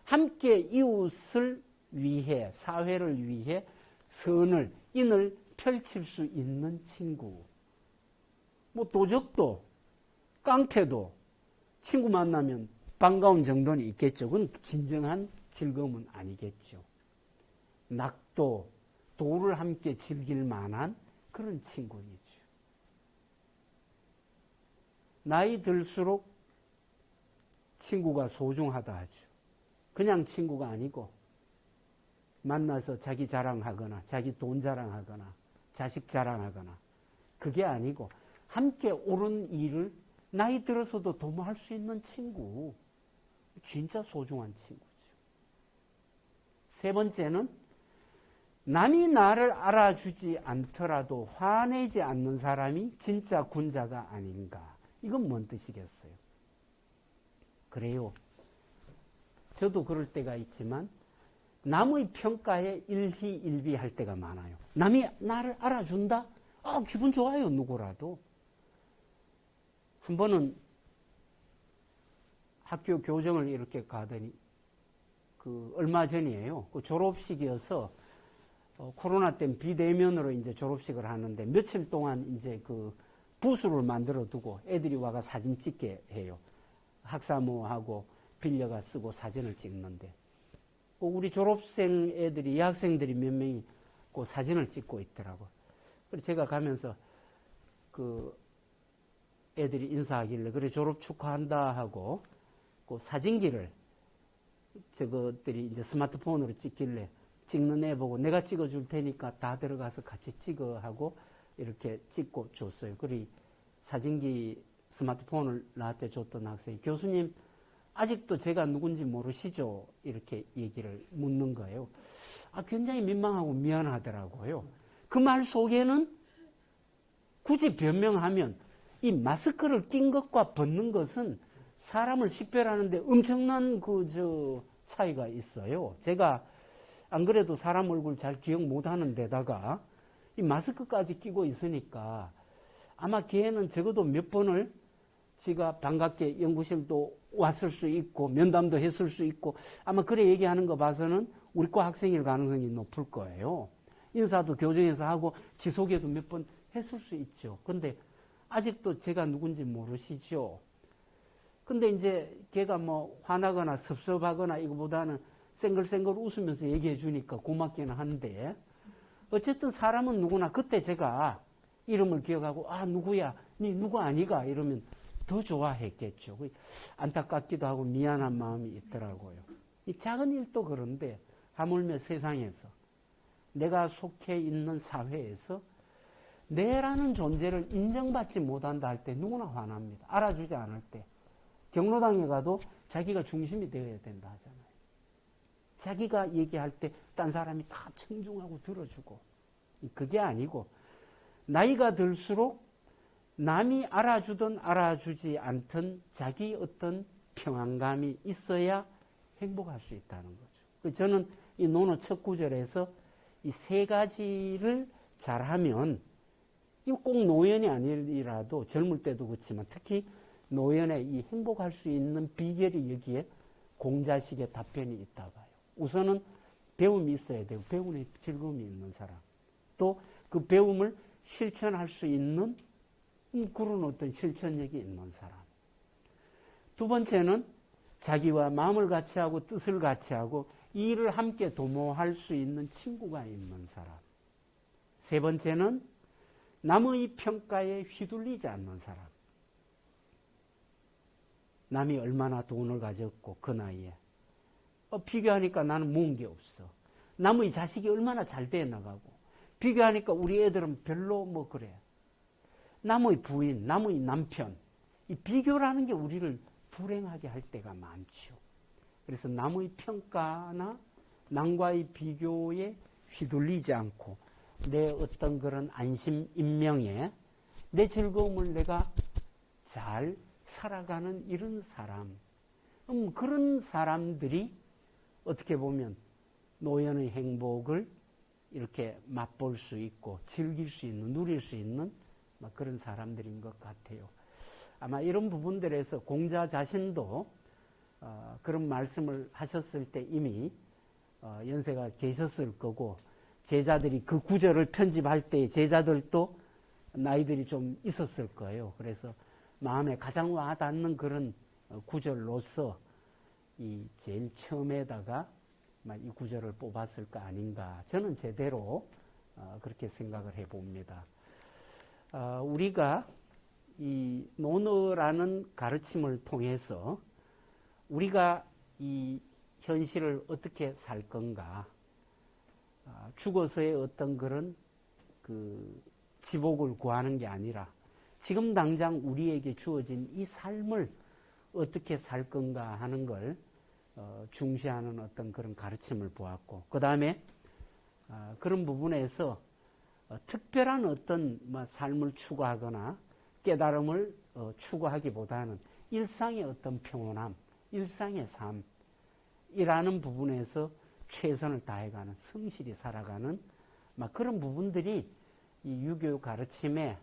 함께 이웃을 위해, 사회를 위해 선을, 인을 펼칠 수 있는 친구. 뭐 도적도, 깡패도 친구 만나면 반가운 정도는 있겠죠. 그건 진정한 즐거움은 아니겠죠. 낙도, 도를 함께 즐길 만한 그런 친구이죠. 나이 들수록 친구가 소중하다 하죠. 그냥 친구가 아니고 만나서 자기 자랑하거나 자기 돈 자랑하거나 자식 자랑하거나 그게 아니고 함께 옳은 일을 나이 들어서도 도모할 수 있는 친구. 진짜 소중한 친구죠. 세 번째는 남이 나를 알아주지 않더라도 화내지 않는 사람이 진짜 군자가 아닌가. 이건 뭔 뜻이겠어요? 그래요. 저도 그럴 때가 있지만 남의 평가에 일희일비할 때가 많아요. 남이 나를 알아준다? 기분 좋아요. 누구라도. 한 번은 학교 교정을 이렇게 가더니 얼마 전이에요. 그 졸업식이어서 코로나 때문에 비대면으로 이제 졸업식을 하는데 며칠 동안 이제 부스를 만들어 두고 애들이 와가 사진 찍게 해요. 학사모하고 빌려가 쓰고 사진을 찍는데 우리 졸업생 애들이 여학생들이 몇 명이 그 사진을 찍고 있더라고. 그래서 제가 가면서 애들이 인사하길래 그래 졸업 축하한다 하고 그 사진기를 저것들이 이제 스마트폰으로 찍길래 찍는 애 보고 내가 찍어줄 테니까 다 들어가서 같이 찍어 하고 이렇게 찍고 줬어요. 그리고 사진기 스마트폰을 나한테 줬던 학생이 교수님 아직도 제가 누군지 모르시죠? 이렇게 얘기를 묻는 거예요. 굉장히 민망하고 미안하더라고요. 그 말 속에는 굳이 변명하면 이 마스크를 낀 것과 벗는 것은 사람을 식별하는데 엄청난 차이가 있어요. 제가 안 그래도 사람 얼굴 잘 기억 못 하는 데다가 이 마스크까지 끼고 있으니까 아마 걔는 적어도 몇 번을 지가 반갑게 연구실도 왔을 수 있고 면담도 했을 수 있고 아마 그래 얘기하는 거 봐서는 우리 과 학생일 가능성이 높을 거예요. 인사도 교정에서 하고 지속에도 몇 번 했을 수 있죠. 근데 아직도 제가 누군지 모르시죠? 근데 이제 걔가 뭐 화나거나 섭섭하거나 이거보다는 쌩글쌩글 웃으면서 얘기해 주니까 고맙기는 한데 어쨌든 사람은 누구나 그때 제가 이름을 기억하고 누구야? 니 누구 아니가? 이러면 더 좋아했겠죠. 안타깝기도 하고 미안한 마음이 있더라고요. 이 작은 일도 그런데 하물며 세상에서 내가 속해 있는 사회에서 내라는 존재를 인정받지 못한다 할 때 누구나 화납니다. 알아주지 않을 때. 경로당에 가도 자기가 중심이 되어야 된다 하잖아요. 자기가 얘기할 때 딴 사람이 다 청중하고 들어주고. 그게 아니고 나이가 들수록 남이 알아주든 알아주지 않든 자기 어떤 평안감이 있어야 행복할 수 있다는 거죠. 저는 이 논어 첫 구절에서 이 세 가지를 잘하면 꼭 노연이 아니라도 젊을 때도 그렇지만 특히 노연에 이 행복할 수 있는 비결이 여기에 공자식의 답변이 있다 봐요. 우선은 배움이 있어야 되고 배움에 즐거움이 있는 사람. 또 그 배움을 실천할 수 있는 그런 어떤 실천력이 있는 사람. 두 번째는 자기와 마음을 같이 하고 뜻을 같이 하고 이 일을 함께 도모할 수 있는 친구가 있는 사람. 세 번째는 남의 평가에 휘둘리지 않는 사람. 남이 얼마나 돈을 가졌고 그 나이에 비교하니까 나는 모은 게 없어. 남의 자식이 얼마나 잘 돼 나가고 비교하니까 우리 애들은 별로 뭐 그래. 남의 부인, 남의 남편 이 비교라는 게 우리를 불행하게 할 때가 많죠. 그래서 남의 평가나 남과의 비교에 휘둘리지 않고 내 어떤 그런 안심 인명에 내 즐거움을 내가 잘 살아가는 이런 사람. 그런 사람들이 어떻게 보면 노연의 행복을 이렇게 맛볼 수 있고 즐길 수 있는, 누릴 수 있는 그런 사람들인 것 같아요. 아마 이런 부분들에서 공자 자신도 그런 말씀을 하셨을 때 이미 연세가 계셨을 거고 제자들이 그 구절을 편집할 때 제자들도 나이들이 좀 있었을 거예요. 그래서 마음에 가장 와닿는 그런 구절로서 이 제일 처음에다가 이 구절을 뽑았을 거 아닌가. 저는 제대로 그렇게 생각을 해봅니다. 우리가 이 논어라는 가르침을 통해서 우리가 이 현실을 어떻게 살 건가. 죽어서의 어떤 그런 지복을 구하는 게 아니라 지금 당장 우리에게 주어진 이 삶을 어떻게 살 건가 하는 걸 중시하는 어떤 그런 가르침을 보았고 그 다음에 그런 부분에서 특별한 어떤 삶을 추구하거나 깨달음을 추구하기보다는 일상의 어떤 평온함, 일상의 삶이라는 부분에서 최선을 다해가는 성실히 살아가는 그런 부분들이 이 유교 가르침의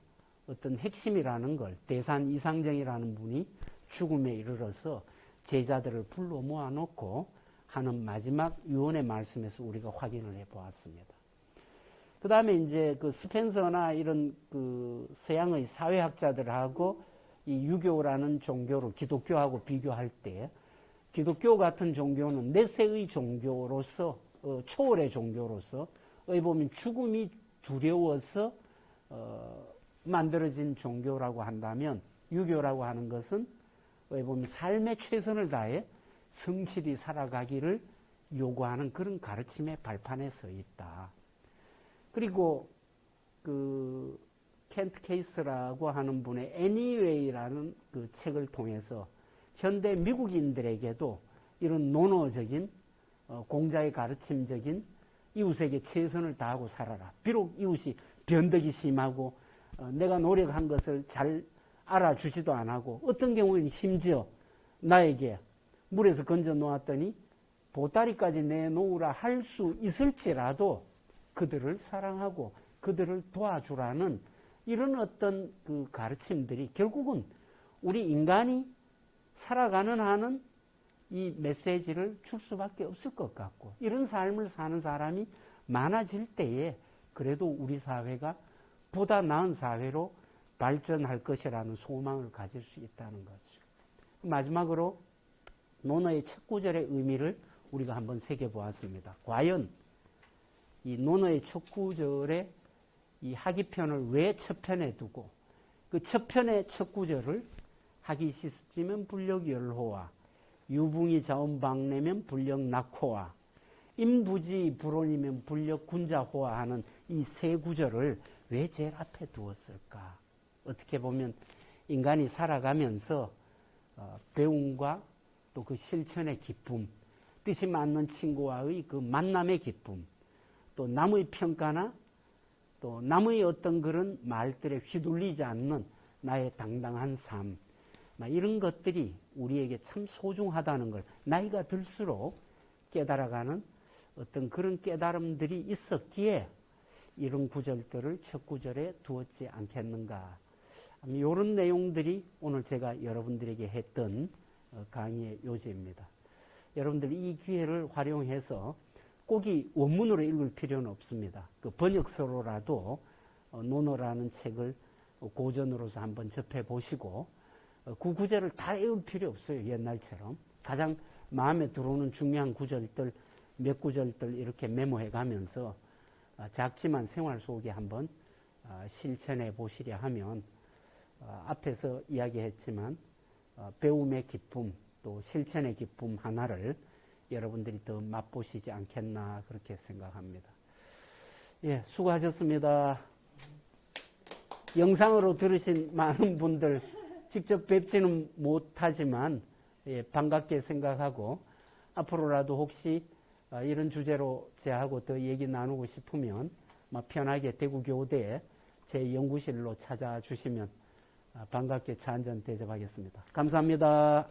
어떤 핵심이라는 걸 대산 이상정이라는 분이 죽음에 이르러서 제자들을 불러 모아놓고 하는 마지막 유언의 말씀에서 우리가 확인을 해보았습니다. 그 다음에 이제 그 스펜서나 이런 그 서양의 사회학자들하고 이 유교라는 종교를 기독교하고 비교할 때 기독교 같은 종교는 내세의 종교로서 초월의 종교로서 어찌 보면 죽음이 두려워서 만들어진 종교라고 한다면 유교라고 하는 것은 어찌 보면 삶의 최선을 다해 성실히 살아가기를 요구하는 그런 가르침의 발판에 서 있다. 그리고 켄트 케이스라고 하는 분의 Anyway라는 그 책을 통해서 현대 미국인들에게도 이런 논어적인 공자의 가르침적인 이웃에게 최선을 다하고 살아라. 비록 이웃이 변덕이 심하고 내가 노력한 것을 잘 알아주지도 안 하고 어떤 경우는 심지어 나에게 물에서 건져 놓았더니 보따리까지 내놓으라 할 수 있을지라도 그들을 사랑하고 그들을 도와주라는 이런 어떤 그 가르침들이 결국은 우리 인간이 살아가는 한은 이 메시지를 줄 수밖에 없을 것 같고 이런 삶을 사는 사람이 많아질 때에 그래도 우리 사회가 보다 나은 사회로 발전할 것이라는 소망을 가질 수 있다는 거죠. 마지막으로 논어의 첫 구절의 의미를 우리가 한번 새겨보았습니다. 과연 이 논어의 첫 구절에 이 하기편을 왜 첫 편에 두고 그 첫 편의 첫 구절을 하기 시습지면 불력 열호와 유붕이 자원방내면 불력 낙호와 임부지 불온이면 불력 군자호와 하는 이 세 구절을 왜 제일 앞에 두었을까? 어떻게 보면 인간이 살아가면서 배움과 또 그 실천의 기쁨, 뜻이 맞는 친구와의 그 만남의 기쁨, 또 남의 평가나 또 남의 어떤 그런 말들에 휘둘리지 않는 나의 당당한 삶, 이런 것들이 우리에게 참 소중하다는 걸 나이가 들수록 깨달아가는 어떤 그런 깨달음들이 있었기에 이런 구절들을 첫 구절에 두었지 않겠는가. 이런 내용들이 오늘 제가 여러분들에게 했던 강의의 요지입니다. 여러분들이 이 기회를 활용해서 꼭 이 원문으로 읽을 필요는 없습니다. 그 번역서로라도 논어라는 책을 고전으로서 한번 접해 보시고 그 구절을 다 외울 필요 없어요. 옛날처럼. 가장 마음에 들어오는 중요한 구절들, 몇 구절들 이렇게 메모해 가면서 작지만 생활 속에 한번 실천해 보시려 하면 앞에서 이야기했지만 배움의 기쁨 또 실천의 기쁨 하나를 여러분들이 더 맛보시지 않겠나 그렇게 생각합니다. 예, 수고하셨습니다. 영상으로 들으신 많은 분들 직접 뵙지는 못하지만 반갑게 생각하고 앞으로라도 혹시 이런 주제로 저하고 더 얘기 나누고 싶으면 편하게 대구교대에 제 연구실로 찾아주시면 반갑게 차 한잔 대접하겠습니다. 감사합니다.